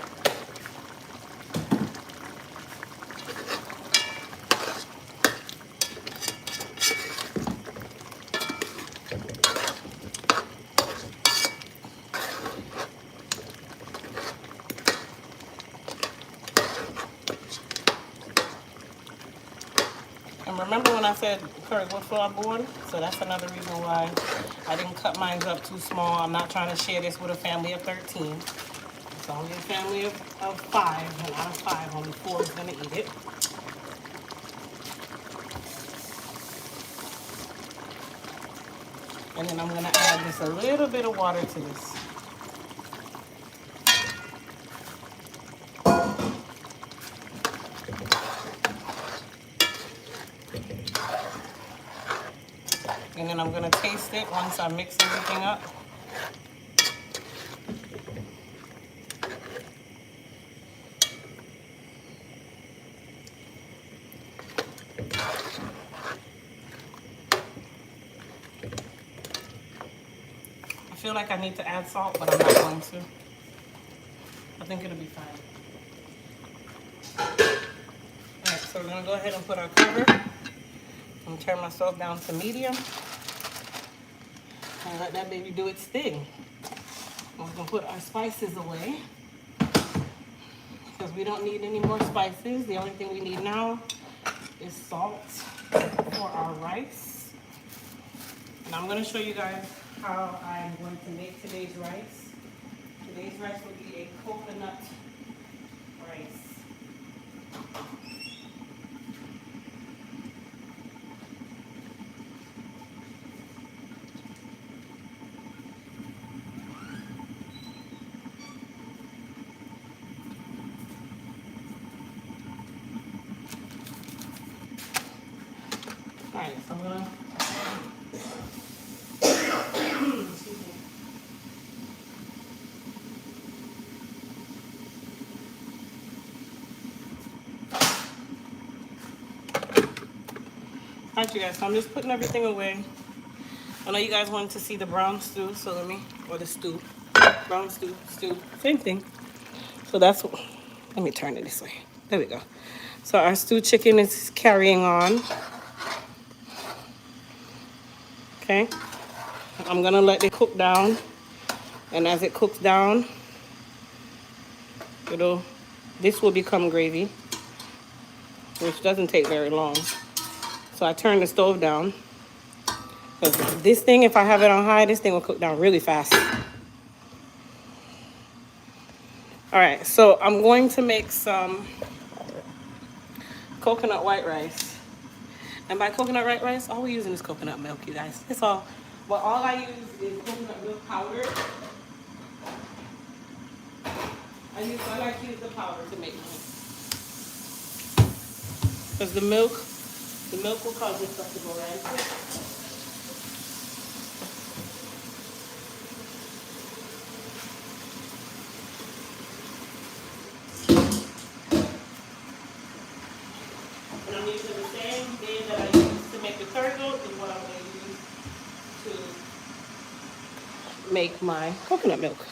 And remember when I said curry wood flour board? So that's another reason why I didn't cut mine up too small. I'm not trying to share this with a family of 13. It's only a family of 5, and out of 5, only 4 is going to eat it. And then I'm going to add just a little bit of water to this. And then I'm gonna taste it once I mix everything up. I feel like I need to add salt, but I'm not going to. I think it'll be fine. Alright, so we're gonna go ahead and put our cover. I'm gonna turn my stove down to medium. And let that baby do its thing. We're gonna put our spices away because we don't need any more spices. The only thing we need now is salt for our rice. And I'm gonna show you guys how I'm going to make today's rice. Today's rice will be a coconut rice. Alright, so I'm gonna Alright, you guys, so I'm just putting everything away. I know you guys wanted to see the brown stew, so or the stew. Brown stew, same thing. So that's what, let me turn it this way. There we go. So our stewed chicken is carrying on. Okay. I'm gonna let it cook down. And as it cooks down, this will become gravy, which doesn't take very long. So I turn the stove down. Because this thing, if I have it on high, this thing will cook down really fast. All right, so I'm going to make some coconut white rice. And by coconut white rice, all we're using is coconut milk, you guys. That's all. But all I use is coconut milk powder. I like to use the powder to make mine. Because the milk will cause this stuff to go rancid. And I'm using the same bed that I used to make the curd goat is what I'm going to use to make my coconut milk.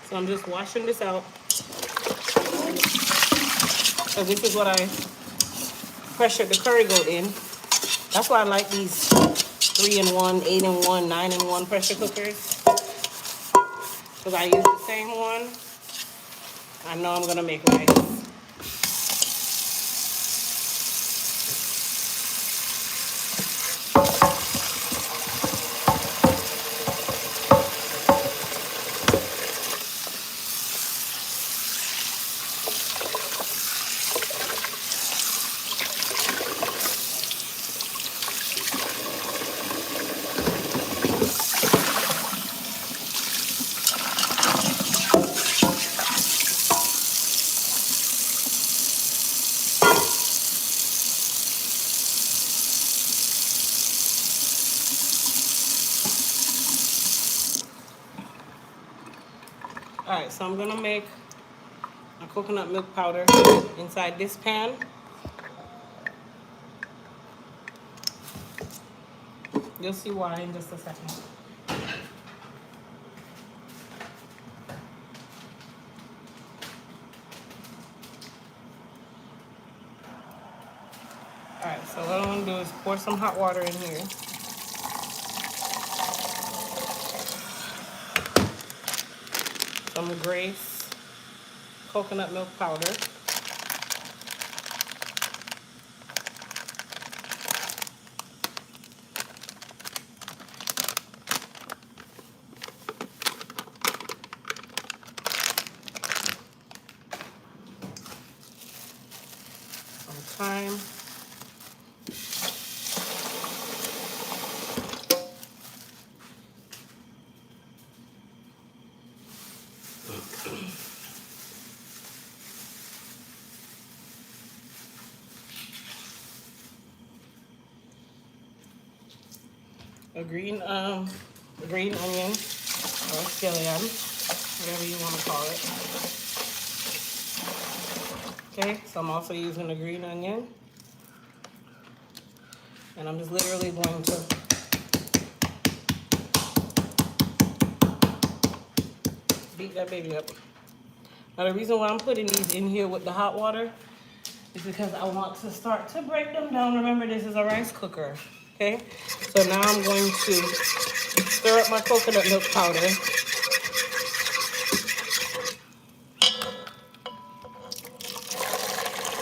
So I'm just washing this out. So this is what I pressured the curry goat in. That's why I like these 3-in-1, 8-in-1, 9-in-1 pressure cookers. Because I use the same one. I know I'm gonna make rice. Alright, so I'm gonna make a coconut milk powder inside this pan. You'll see why in just a second. Alright, so what I'm gonna do is pour some hot water in here. Some Grace coconut milk powder. Some thyme. A green onion or scallion, whatever you want to call it. Okay, so I'm also using a green onion, and I'm just literally going to beat that baby up. Now the reason why I'm putting these in here with the hot water is because I want to start to break them down. Remember, this is a rice cooker, okay? So now I'm going to stir up my coconut milk powder.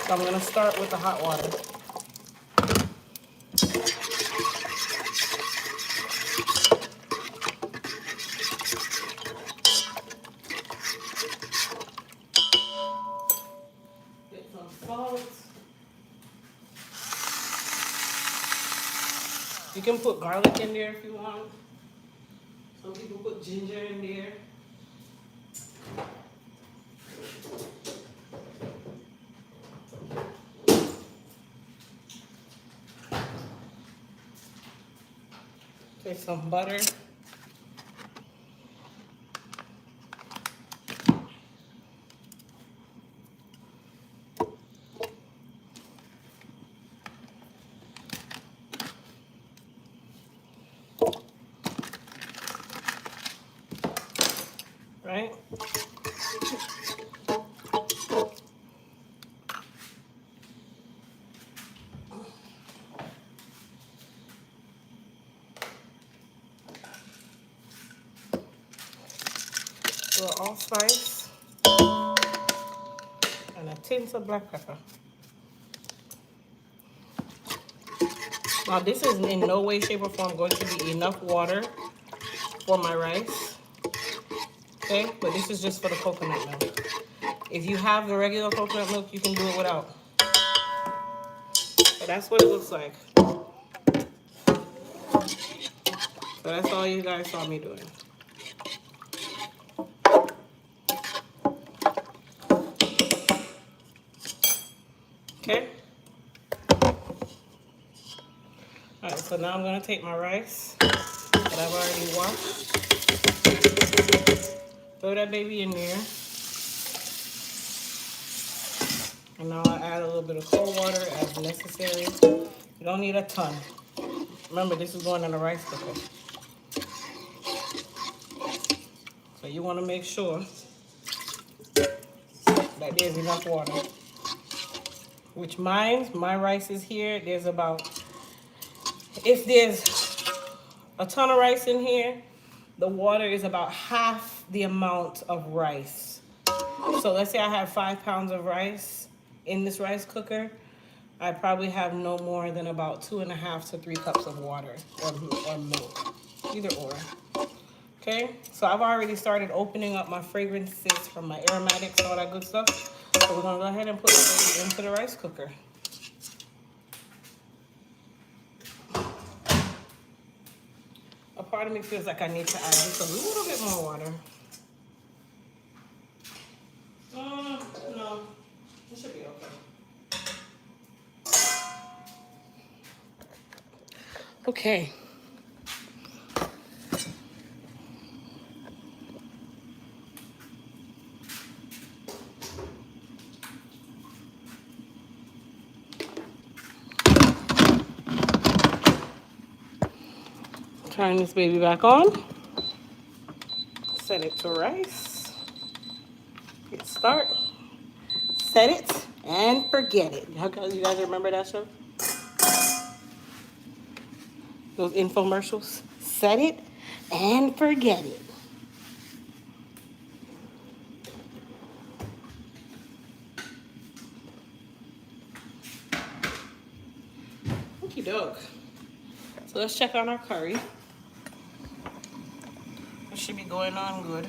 So I'm gonna start with the hot water. Get some salt. You can put garlic in there if you want. Some people put ginger in there. Take some butter. Right? A little allspice and a tinge of black pepper. Now this is in no way, shape, or form going to be enough water for my rice. Okay, but this is just for the coconut milk. If you have the regular coconut milk, you can do it without. But that's what it looks like. So that's all you guys saw me doing. Okay? Alright, so now I'm gonna take my rice that I've already washed. Throw that baby in there. And now I'll add a little bit of cold water as necessary. You don't need a ton. Remember, this is going in a rice cooker. So you want to make sure that there's enough water. Which my rice is here, there's about, if there's a ton of rice in here, the water is about half the amount of rice. So let's say I have 5 pounds of rice in this rice cooker. I probably have no more than about 2.5 to 3 cups of water or milk, either or. Okay, so I've already started opening up my fragrances from my aromatics and all that good stuff. So we're gonna go ahead and put it into the rice cooker. A part of me feels like I need to add just a little bit more water. No, it should be okay. Okay. Turn this baby back on. Set it to rice. Hit start. Set it and forget it. You guys remember that show? Those infomercials? Set it and forget it. Okie doke. So let's check on our curry. It should be going on good.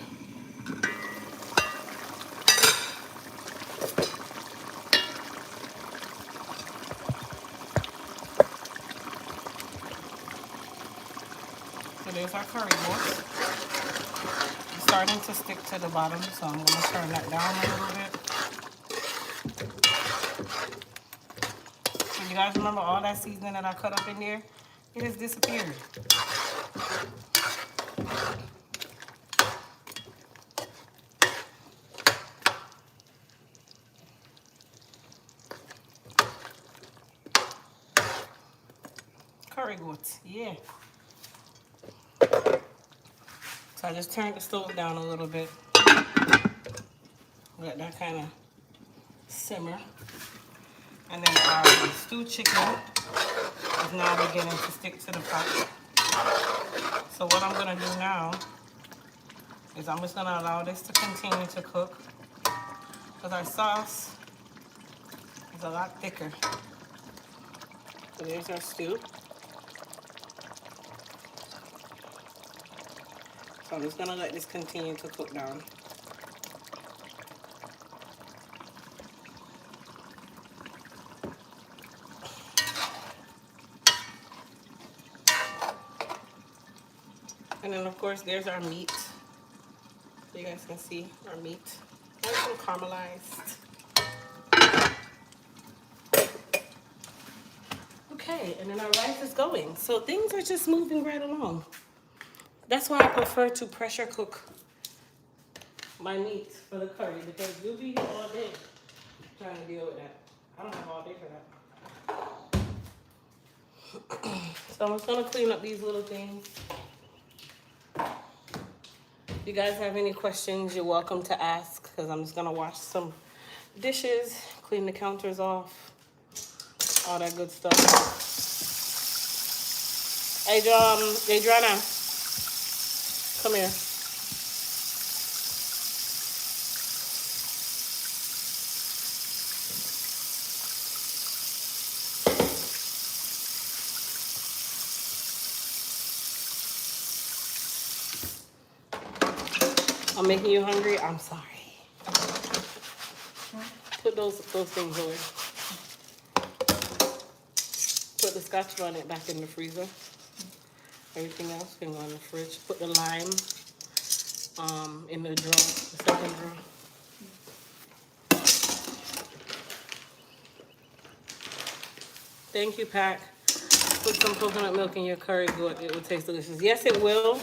So there's our curry board. It's starting to stick to the bottom, so I'm going to turn that down a little bit. So you guys remember all that seasoning that I cut up in there? It has disappeared. Curry goat, yeah. So I just turned the stove down a little bit. Let that kind of simmer. And then our stewed chicken is now beginning to stick to the pot. So what I'm gonna do now is I'm just gonna allow this to continue to cook because our sauce is a lot thicker. So there's our stew. So I'm just gonna let this continue to cook down. And then of course there's our meat. So you guys can see our meat. Nice and caramelized. Okay, and then our rice is going. So things are just moving right along. That's why I prefer to pressure cook my meat for the curry because you'll be here all day trying to deal with that. I don't have all day for that. So I'm just gonna clean up these little things. If you guys have any questions, you're welcome to ask because I'm just gonna wash some dishes, clean the counters off, all that good stuff. Hey, Adriana, come here. I'm making you hungry. I'm sorry. Put those things away. Put the Scotch bonnet back in the freezer. Everything else can go in the fridge. Put the lime in the drawer, the second drawer. Thank you, Pat. Put some coconut milk in your curry goat. It will taste delicious. Yes, it will.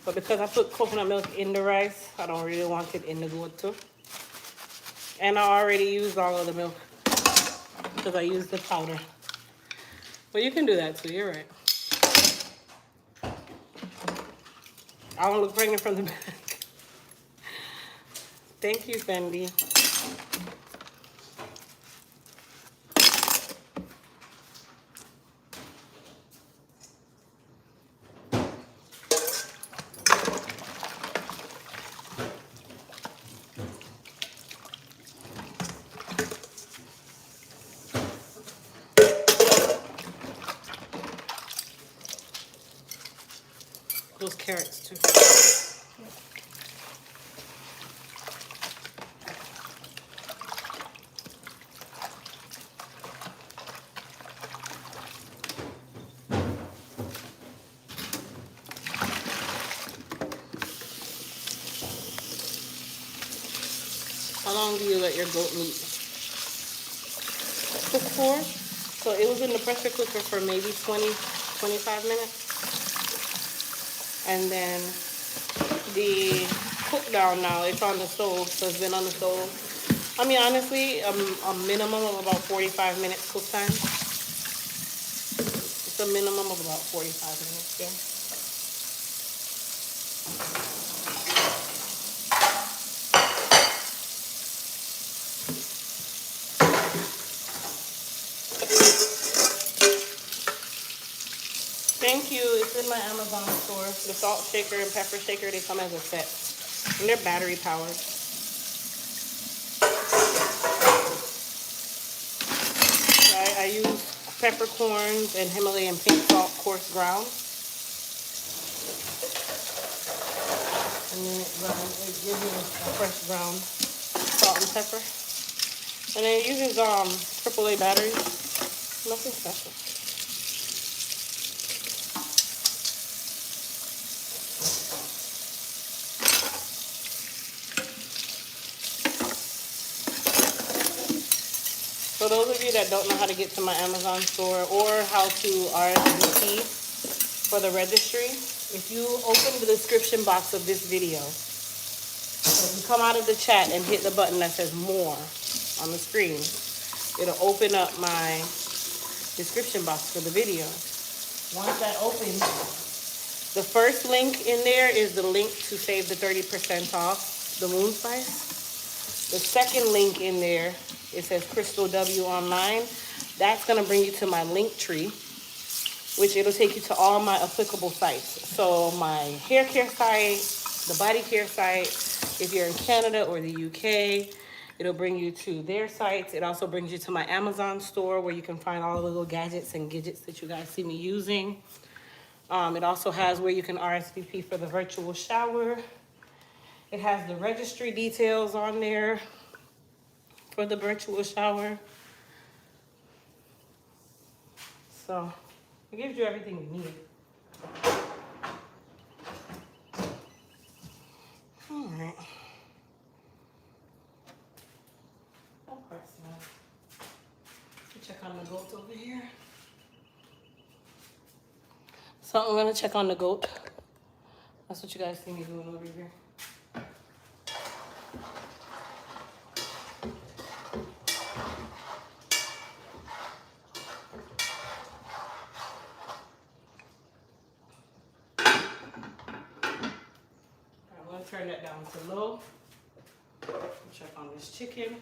But because I put coconut milk in the rice, I don't really want it in the goat too. And I already used all of the milk because I used the powder. But you can do that too. You're right. I don't look pregnant from the back. Thank you, Fendi. Those carrots too. How long do you let your goat meat cook for? So it was in the pressure cooker for maybe 20-25 minutes. And then the cook down now, it's on the stove, so it's been on the stove. I mean, honestly, a minimum of about 45 minutes cook time. It's a minimum of about 45 minutes, yeah. Thank you. It's in my Amazon store. The salt shaker and pepper shaker, they come as a set. And they're battery powered. I use peppercorns and Himalayan pink salt coarse ground. And then it gives me a fresh ground salt and pepper. And then it uses AAA batteries. Nothing special. For those of you that don't know how to get to my Amazon store or how to RSVP for the registry, if you open the description box of this video, if you come out of the chat and hit the button that says more on the screen, it'll open up my description box for the video. Once that opens, the first link in there is the link to save the 30% off the moon spice. The second link in there, it says Crystal W Online. That's going to bring you to my link tree, which it'll take you to all my applicable sites. So my hair care site, the body care site, if you're in Canada or the UK, it'll bring you to their sites. It also brings you to my Amazon store where you can find all the little gadgets and gadgets that you guys see me using. It also has where you can RSVP for the virtual shower. It has the registry details on there for the virtual shower. So it gives you everything you need. All right. That part's nice. Check on the goat over here. So I'm gonna check on the goat. That's what you guys see me doing over here. Turn that down to low. Check on this chicken.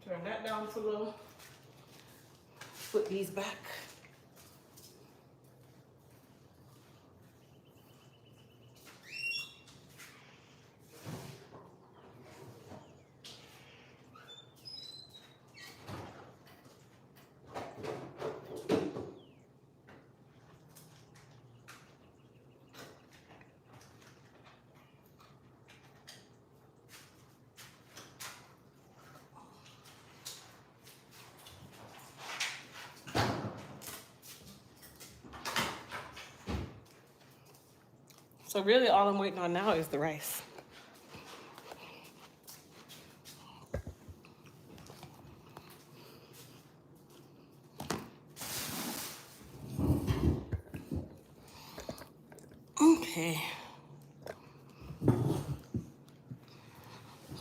Turn that down to low. Put these back. So really all I'm waiting on now is the rice. Okay.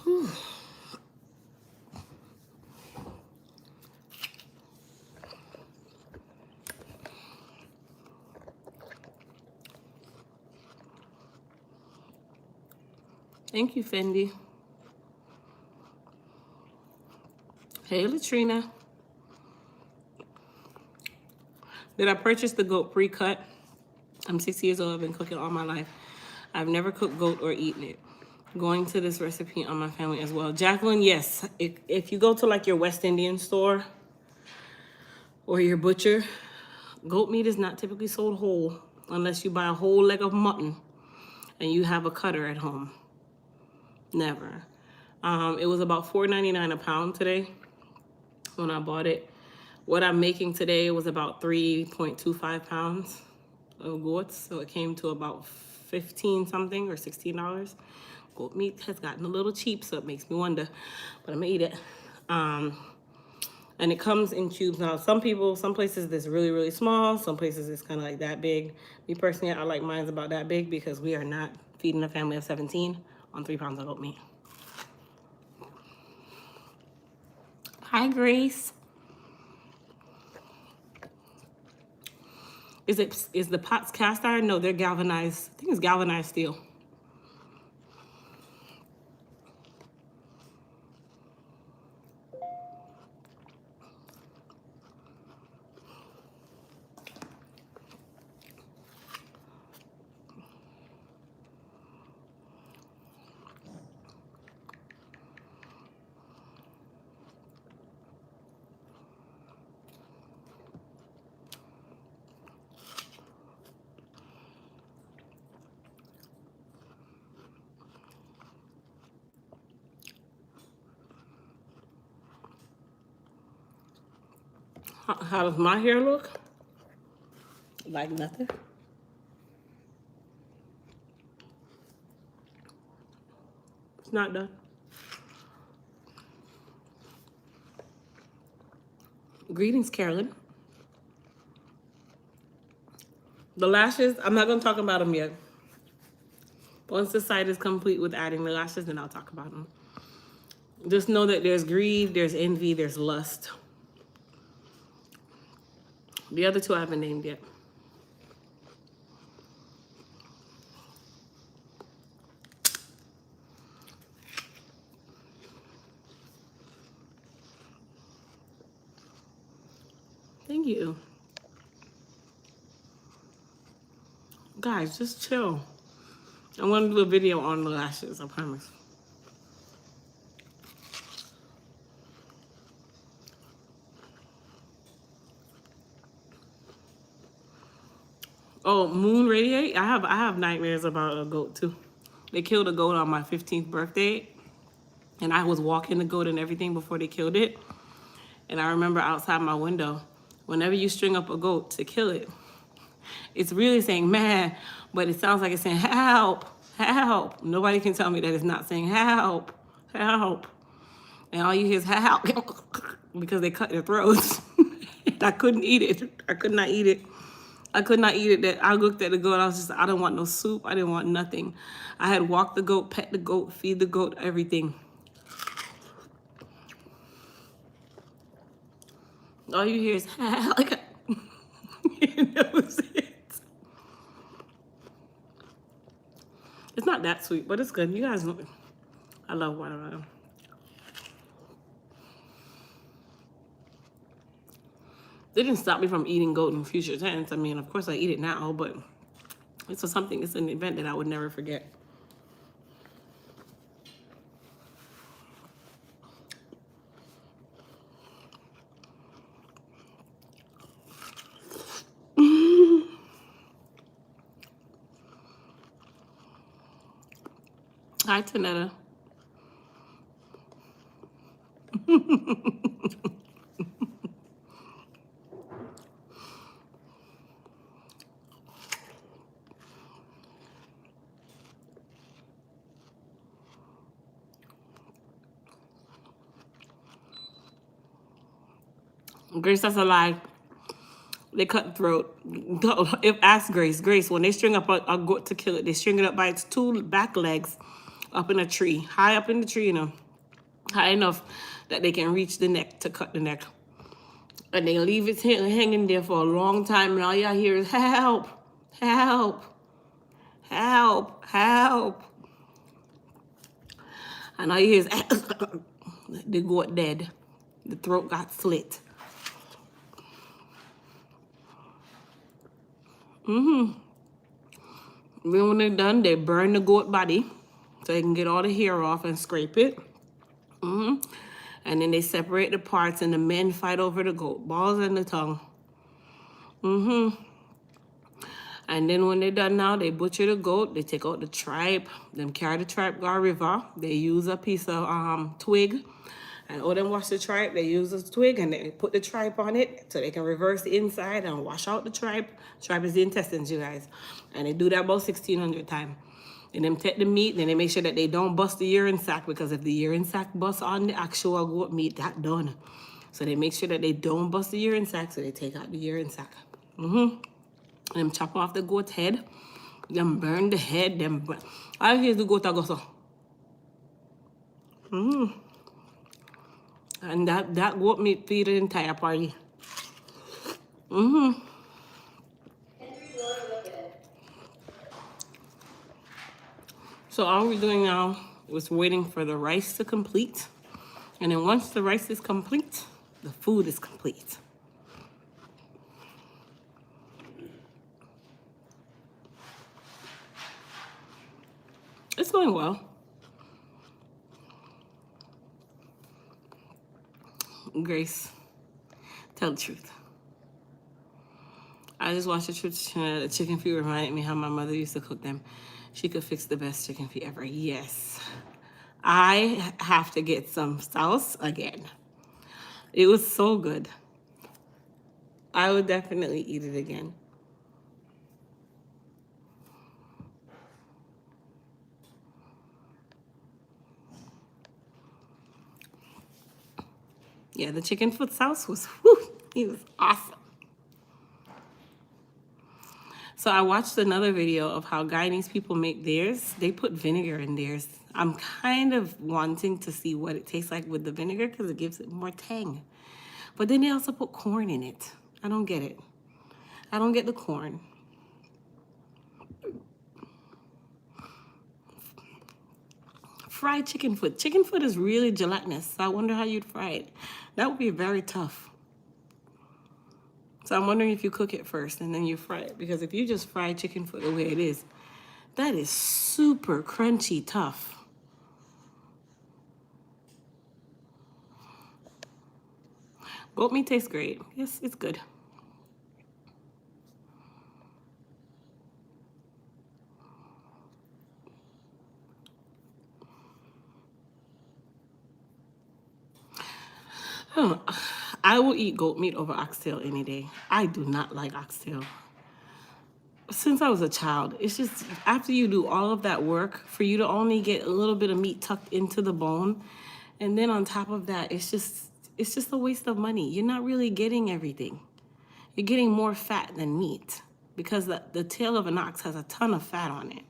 Whew. Thank you, Fendi. Hey, Latrina. Did I purchase the goat pre-cut? I'm 6 years old. I've been cooking all my life. I've never cooked goat or eaten it. Going to this recipe on my family as well. Jacqueline, yes. If you go to like your West Indian store or your butcher, goat meat is not typically sold whole unless you buy a whole leg of mutton and you have a cutter at home. Never. It was about $4.99 a pound today when I bought it. What I'm making today was about 3.25 pounds of goats, so it came to about 15 something or $16. Goat meat has gotten a little cheap, so it makes me wonder, but I'm gonna eat it. And it comes in cubes. Now, some places it's really, really small. Some places it's kind of like that big. Me personally, I like mine's about that big because we are not feeding a family of 17 on 3 pounds of goat meat. Hi, Grace. Is the pots cast iron? No, they're galvanized. I think it's galvanized steel. How does my hair look? Like nothing. It's not done. Greetings, Carolyn. The lashes, I'm not going to talk about them yet. Once the site is complete with adding the lashes, then I'll talk about them. Just know that there's greed, there's envy, there's lust. The other two I haven't named yet. Thank you. Guys, just chill. I'm going to do a video on the lashes, I promise. Oh, moon radiate? I have nightmares about a goat too. They killed a goat on my 15th birthday, and I was walking the goat and everything before they killed it. And I remember outside my window, whenever you string up a goat to kill it, it's really saying man, but it sounds like it's saying help, help. Nobody can tell me that it's not saying help, help. And all you hear is help because they cut their throats. I couldn't eat it. I could not eat it. I could not eat it. That I looked at the goat. I was just, I didn't want no soup. I didn't want nothing. I had walked the goat, pet the goat, feed the goat, everything. All you hear is like, that was it. It's not that sweet, but it's good. You guys know, I love watermelon. They didn't stop me from eating goat in future tense. I mean, of course I eat it now, but it's an event that I would never forget. Hi, Tanetta. Grace, that's a lie. They cut throat. If ask Grace, when they string up a goat to kill it, they string it up by its two back legs up in a tree, high up in the tree, high enough that they can reach the neck to cut the neck. And they leave it hanging there for a long time, and all y'all hear is help, help, help, help. And all you hear is the goat dead. The throat got slit. Then when they're done, they burn the goat body so they can get all the hair off and scrape it. And then they separate the parts, and the men fight over the goat balls and the tongue. And then when they're done now, they butcher the goat. They take out the tripe. Them carry the tripe go river. They use a piece of twig. And all them wash the tripe. They use a twig and they put the tripe on it so they can reverse the inside and wash out the tripe. Tripe is the intestines, you guys. And they do that about 1,600 times. And then take the meat, then they make sure that they don't bust the urine sac, because if the urine sac busts on the actual goat meat, that done. So they make sure that they don't bust the urine sac, so they take out the urine sac. Them chop off the goat's head. Them burn the head. I hear the goat go so. And that goat meat feed the entire party. So all we're doing now is waiting for the rice to complete. And then once the rice is complete, the food is complete. It's going well. Grace, tell the truth. I just watched the chicken feet reminded me how my mother used to cook them. She could fix the best chicken feet ever. Yes. I have to get some sauce again. It was so good. I would definitely eat it again. Yeah, the chicken foot sauce was, it was awesome. So I watched another video of how Guyanese people make theirs. They put vinegar in theirs. I'm kind of wanting to see what it tastes like with the vinegar because it gives it more tang. But then they also put corn in it. I don't get it. I don't get the corn. Fried chicken foot. Chicken foot is really gelatinous. So I wonder how you'd fry it. That would be very tough. So I'm wondering if you cook it first and then you fry it. Because if you just fry chicken foot the way it is, that is super crunchy tough. Goat meat tastes great. Yes, it's good. I will eat goat meat over oxtail any day. I do not like oxtail. Since I was a child, it's just after you do all of that work for you to only get a little bit of meat tucked into the bone, and then on top of that, it's just a waste of money. You're not really getting everything. You're getting more fat than meat because the tail of an ox has a ton of fat on it.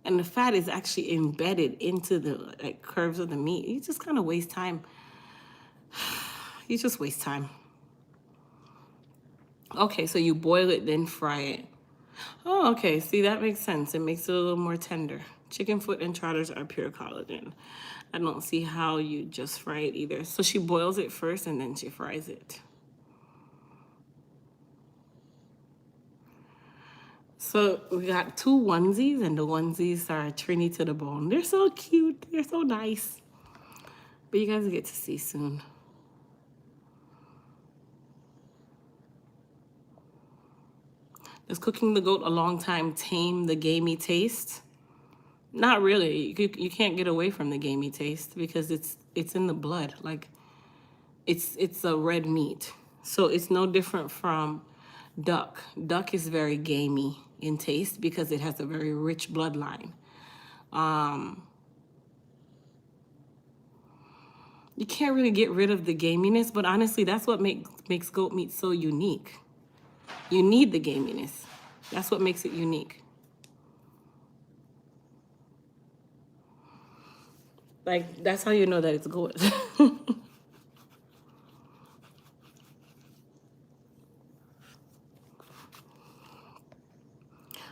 And the fat is actually embedded into the curves of the meat. You just kind of waste time. You just waste time. Okay, so you boil it, then fry it. Oh, okay, see, that makes sense. It makes it a little more tender. Chicken foot and trotters are pure collagen. I don't see how you just fry it either. So she boils it first and then she fries it. So we got two onesies, and the onesies are Trini to the bone. They're so cute. They're so nice. But you guys get to see soon. Does cooking the goat a long time tame the gamey taste? Not really. You can't get away from the gamey taste because it's in the blood. Like it's a red meat. So it's no different from duck. Duck is very gamey in taste because it has a very rich bloodline. You can't really get rid of the gaminess, but honestly, that's what makes goat meat so unique. You need the gaminess. That's what makes it unique. Like, that's how you know that it's good.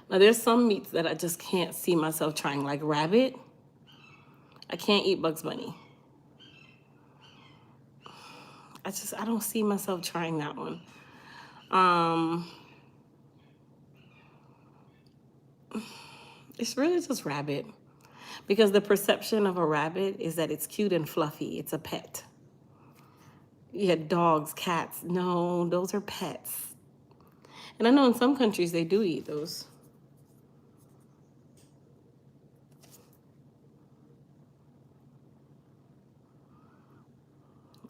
Now, there's some meats that I just can't see myself trying, like rabbit. I can't eat Bugs Bunny. I don't see myself trying that one. It's really just rabbit. Because the perception of a rabbit is that it's cute and fluffy. It's a pet. Yeah, dogs, cats. No, those are pets. And I know in some countries they do eat those.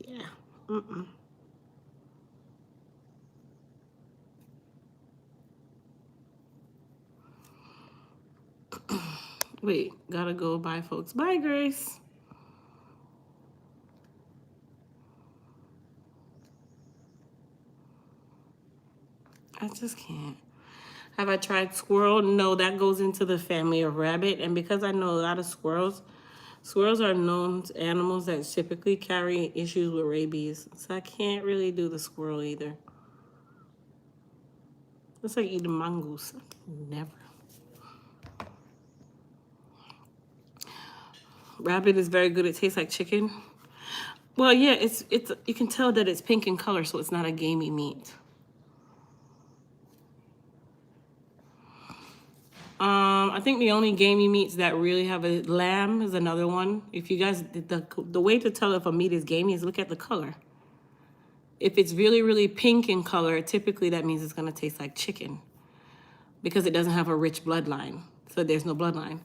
Yeah. Mm-mm. Wait, gotta go. Bye, folks. Bye, Grace. I just can't. Have I tried squirrel? No, that goes into the family of rabbit. And because I know a lot of squirrels, squirrels are known animals that typically carry issues with rabies. So I can't really do the squirrel either. It's like eating mongoose. Never. Rabbit is very good. It tastes like chicken. Well, yeah, it's you can tell that it's pink in color, so it's not a gamey meat. I think the only gamey meats that really have a lamb is another one. If you guys, the way to tell if a meat is gamey is look at the color. If it's really, really pink in color, typically that means it's gonna taste like chicken because it doesn't have a rich bloodline. So there's no bloodline.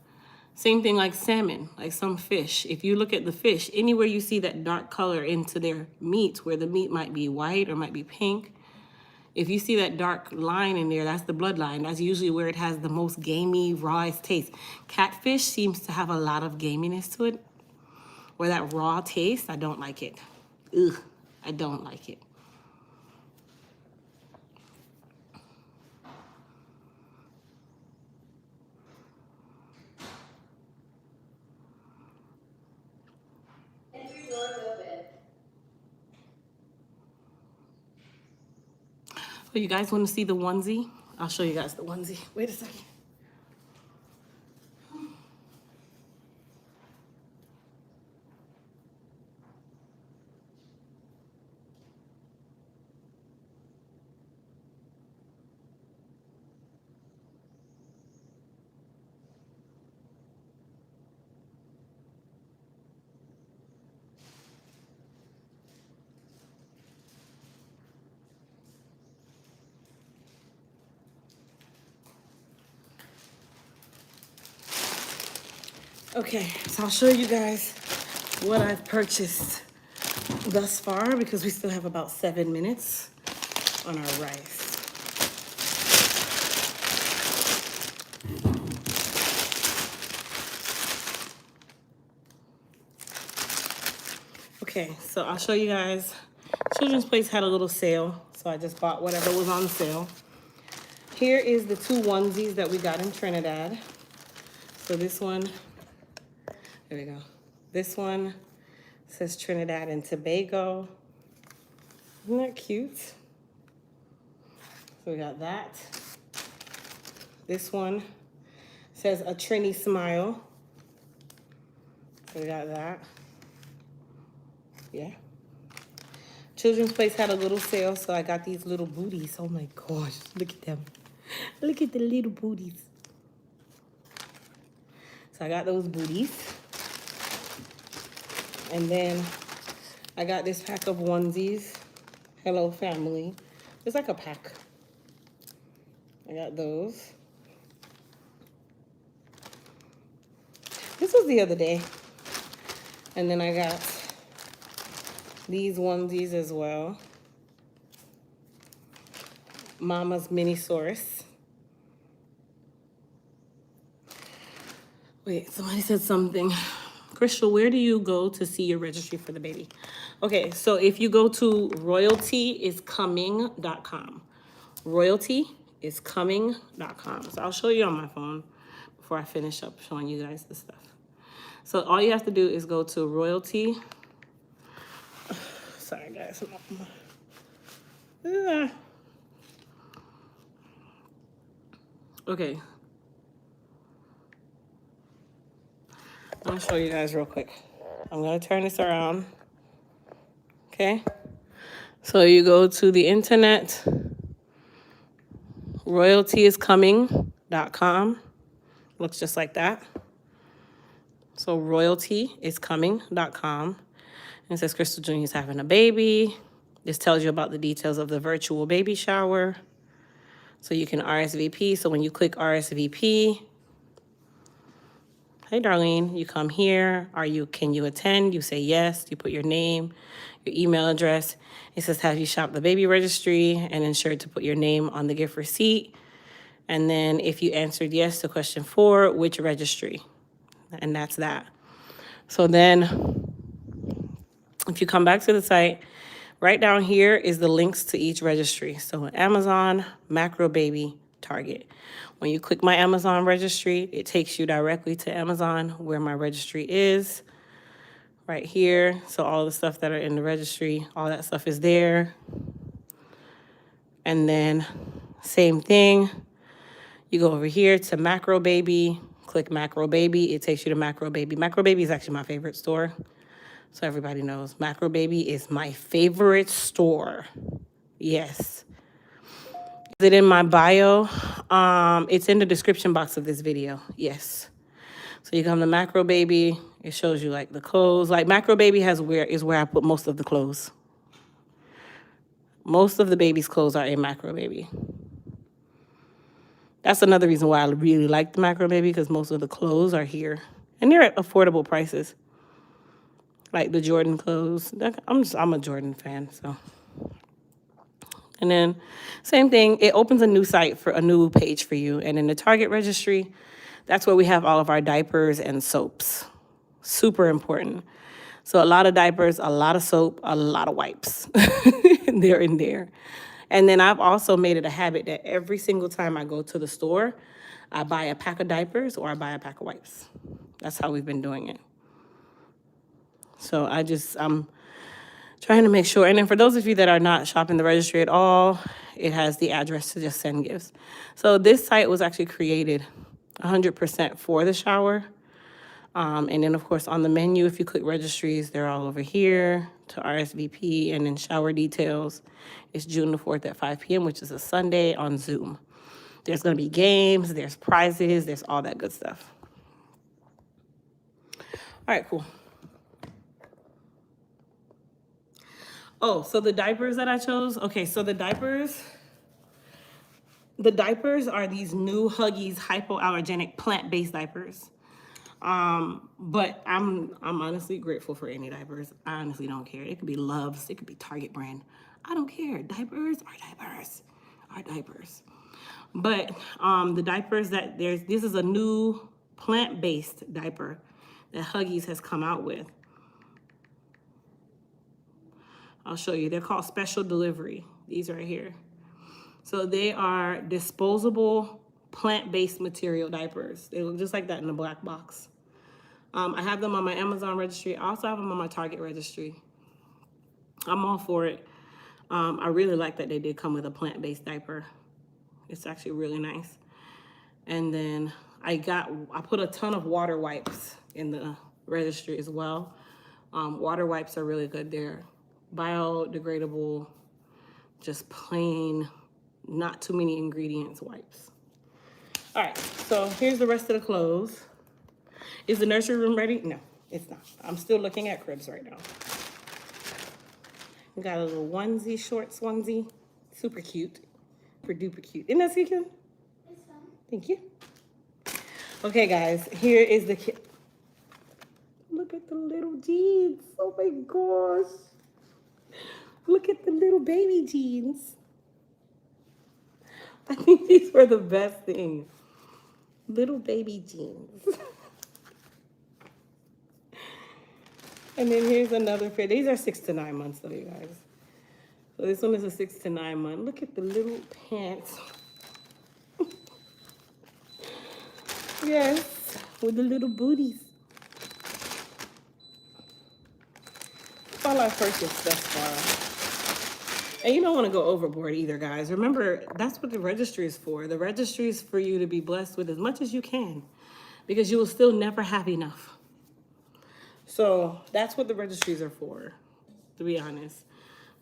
Same thing like salmon, like some fish. If you look at the fish, anywhere you see that dark color into their meat, where the meat might be white or might be pink, if you see that dark line in there, that's the bloodline. That's usually where it has the most gamey, rawest taste. Catfish seems to have a lot of gaminess to it, or that raw taste. I don't like it. Ugh, I don't like it. Oh, you guys want to see the onesie? I'll show you guys the onesie. Wait a second. Okay, so I'll show you guys what I've purchased thus far because we still have about 7 minutes on our rice. Okay, so I'll show you guys. Children's Place had a little sale, so I just bought whatever was on sale. Here is the 2 onesies that we got in Trinidad. So this one, there we go. This one says Trinidad and Tobago. Isn't that cute? So we got that. This one says a Trini smile. So we got that. Yeah. Children's Place had a little sale, so I got these little booties. Oh my gosh, look at them. Look at the little booties. So I got those booties. And then I got this pack of onesies. Hello, family. It's like a pack. I got those. This was the other day. And then I got these onesies as well. Mama's Mini Source. Wait, somebody said something. Crystal, where do you go to see your registry for the baby? Okay, so if you go to royaltyiscoming.com. Royaltyiscoming.com. So I'll show you on my phone before I finish up showing you guys the stuff. So all you have to do is go to royalty. Sorry, guys. Okay. I'm going to show you guys real quick. I'm going to turn this around. Okay. So you go to the internet, royaltyiscoming.com. Looks just like that. So royaltyiscoming.com. And it says Crystal Jr. is having a baby. This tells you about the details of the virtual baby shower. So you can RSVP. So when you click RSVP, hey, Darlene, you come here. Can you attend? You say yes. You put your name, your email address. It says, have you shopped the baby registry and ensure to put your name on the gift receipt. And then if you answered yes to question 4, which registry? And that's that. So then if you come back to the site, right down here is the links to each registry. So Amazon, Macro Baby, Target. When you click my Amazon registry, it takes you directly to Amazon where my registry is right here. So all the stuff that are in the registry, all that stuff is there. And then same thing, you go over here to Macro Baby, click Macro Baby. It takes you to Macro Baby. Macro Baby is actually my favorite store. So everybody knows Macro Baby is my favorite store. Yes. Is it in my bio? It's in the description box of this video. Yes. So you come to Macro Baby. It shows you like the clothes. Like Macro Baby is where I put most of the clothes. Most of the baby's clothes are in Macro Baby. That's another reason why I really like the Macro Baby, because most of the clothes are here. And they're at affordable prices. Like the Jordan clothes. I'm a Jordan fan, so. And then same thing, it opens a new site for a new page for you. And in the Target registry, that's where we have all of our diapers and soaps. Super important. So a lot of diapers, a lot of soap, a lot of wipes. They're in there. And then I've also made it a habit that every single time I go to the store, I buy a pack of diapers or I buy a pack of wipes. That's how we've been doing it. So I'm trying to make sure. And then for those of you that are not shopping the registry at all, it has the address to just send gifts. So this site was actually created 100% for the shower. And then, of course, on the menu, if you click registries, they're all over here to RSVP. And then shower details. It's June the 4th at 5 p.m., which is a Sunday on Zoom. There's going to be games. There's prizes. There's all that good stuff. All right, cool. Oh, so the diapers that I chose. Okay, so the diapers are these new Huggies hypoallergenic plant-based diapers. But I'm honestly grateful for any diapers. I honestly don't care. It could be Love's, it could be Target brand. I don't care. Diapers are diapers. But the diapers this is a new plant-based diaper that Huggies has come out with. I'll show you. They're called Special Delivery. These right here. So they are disposable plant-based material diapers. They look just like that in the black box. I have them on my Amazon registry. I also have them on my Target registry. I'm all for it. I really like that they did come with a plant-based diaper. It's actually really nice. And then I put a ton of water wipes in the registry as well. Water wipes are really good. They're biodegradable, just plain, not too many ingredients wipes. All right, so here's the rest of the clothes. Is the nursery room ready? No, it's not. I'm still looking at cribs right now. We got a little onesie, shorts onesie. Super cute. Super duper cute. Isn't that so cute? It's fun. Thank you. Okay, guys, here is the kit. Look at the little jeans. Oh my gosh. Look at the little baby jeans. I think these were the best thing. Little baby jeans. And then here's another pair. These are 6 to 9 months though, you guys. So this one is a 6 to 9 month. Look at the little pants. Yes, with the little booties. That's all I purchased thus far. And you don't want to go overboard either, guys. Remember, that's what the registry is for. The registry is for you to be blessed with as much as you can, because you will still never have enough. So that's what the registries are for, to be honest.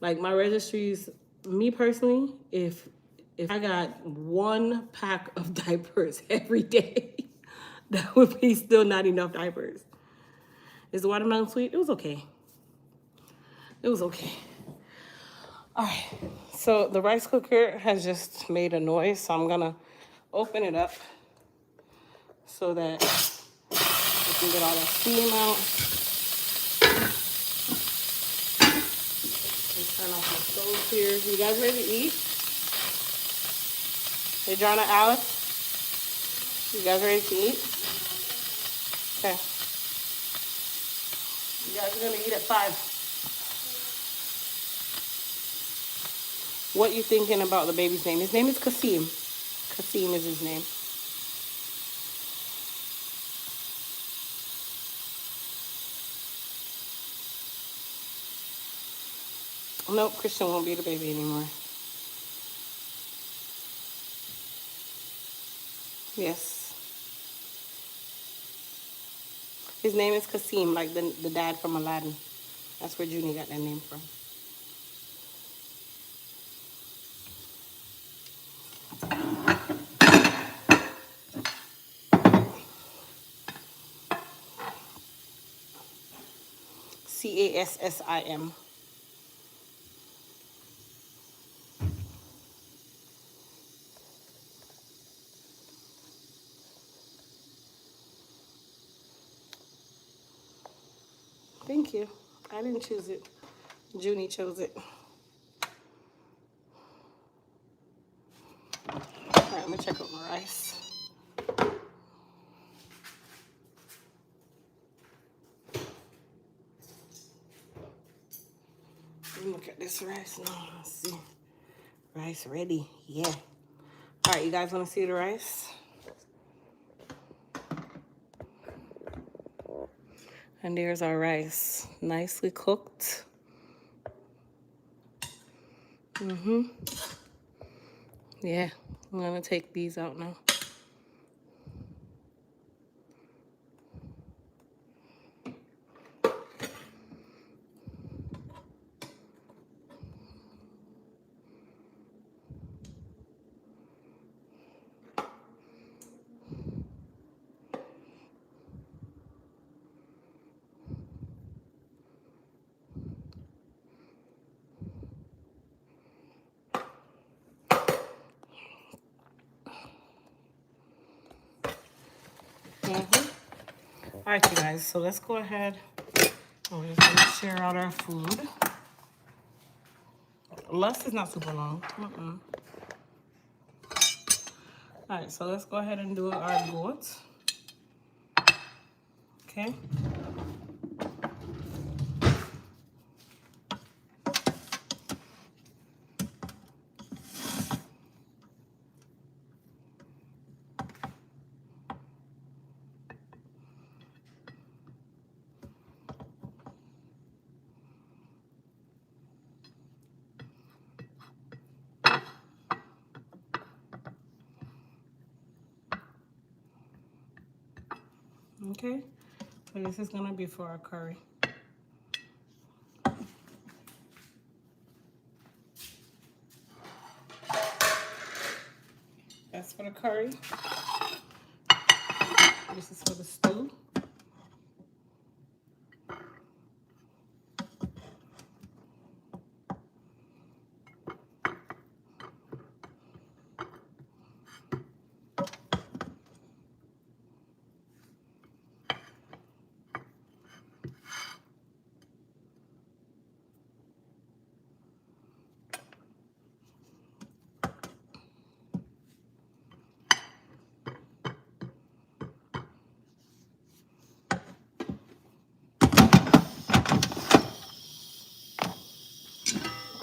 Like my registries, me personally, if I got 1 pack of diapers every day, that would be still not enough diapers. Is the watermelon sweet? It was okay. It was okay. All right, so the rice cooker has just made a noise, so I'm gonna open it up so that we can get all that steam out. Let's turn off the stove here. You guys ready to eat? Hey, Jonna, Alice, you guys ready to eat? Okay. You guys are gonna eat at 5. What you thinking about the baby's name? His name is Kasim. Kasim is his name. Nope, Christian won't be the baby anymore. Yes. His name is Kasim, like the dad from Aladdin. That's where Junie got that name from. Cassim. Thank you. I didn't choose it. Junie chose it. All right, let me check out my rice. Let me look at this rice now. Let's see. Rice ready. Yeah. All right, you guys want to see the rice? And there's our rice. Nicely cooked. Yeah, I'm gonna take these out now. All right, you guys, so let's go ahead. We're just gonna share out our food. Less is not super long. All right, so let's go ahead and do our goat. Okay. Okay, so this is gonna be for our curry. That's for the curry. This is for the stew.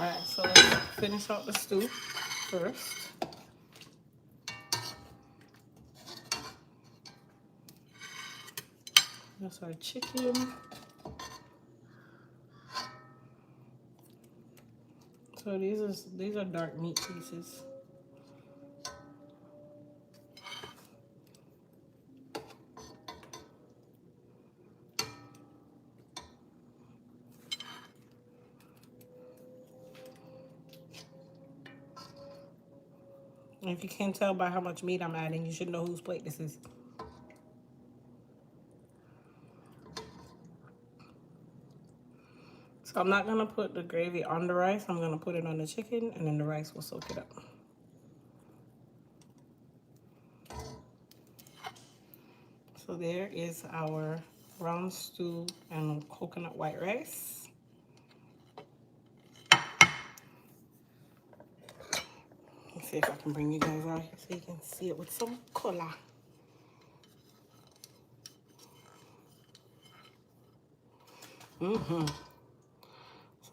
Alright, so let's finish out the stew first. That's our chicken. So these are dark meat pieces. And if you can't tell by how much meat I'm adding, you should know whose plate this is. So I'm not gonna put the gravy on the rice. I'm gonna put it on the chicken, and then the rice will soak it up. So there is our brown stew and coconut white rice. Let's see if I can bring you guys out here so you can see it with some color. So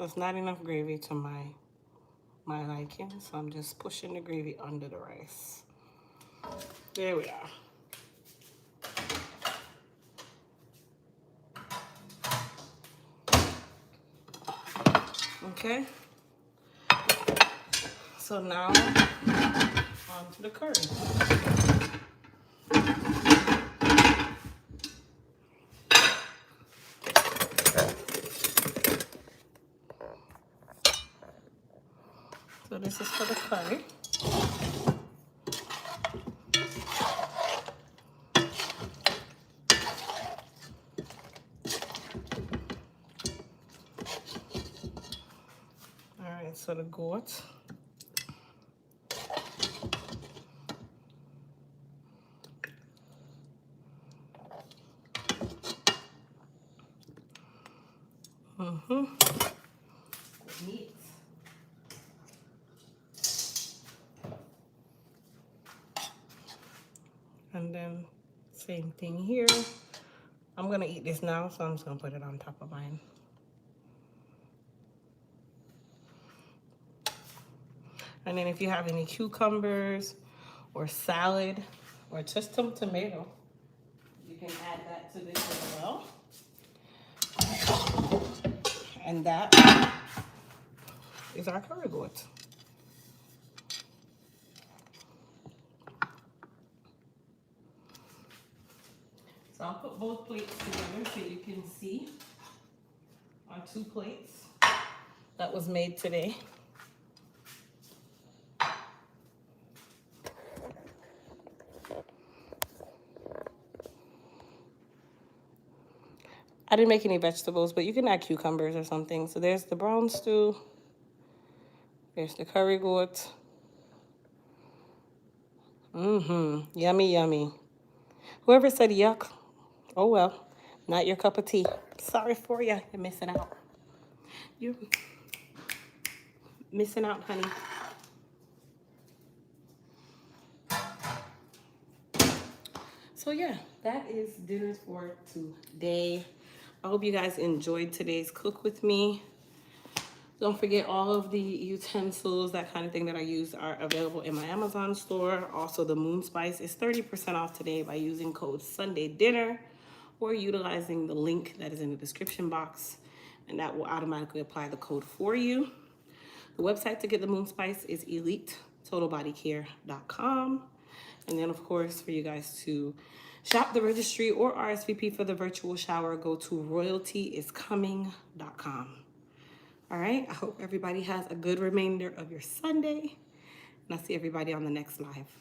it's not enough gravy to my liking, so I'm just pushing the gravy under the rice. There we are. Okay. So now on to the curry. So this is for the curry. All right, so the goat. Meat. And then same thing here. I'm gonna eat this now, so I'm just gonna put it on top of mine. And then if you have any cucumbers or salad or just some tomato, you can add that to this as well. And that is our curry goat. So I'll put both plates together so you can see our 2 plates that was made today. I didn't make any vegetables, but you can add cucumbers or something. So there's the brown stew. There's the curry goat. Yummy, yummy. Whoever said yuck, oh well, not your cup of tea. Sorry for you. You're missing out. You're missing out, honey. So yeah, that is dinner for today. I hope you guys enjoyed today's cook with me. Don't forget all of the utensils, that kind of thing that I use are available in my Amazon store. Also, the Moon Spice is 30% off today by using code SUNDAYDINNER or utilizing the link that is in the description box, and that will automatically apply the code for you. The website to get the Moon Spice is elitetotalbodycare.com. And then, of course, for you guys to shop the registry or RSVP for the virtual shower, go to royaltyiscoming.com. All right, I hope everybody has a good remainder of your Sunday, and I'll see everybody on the next live.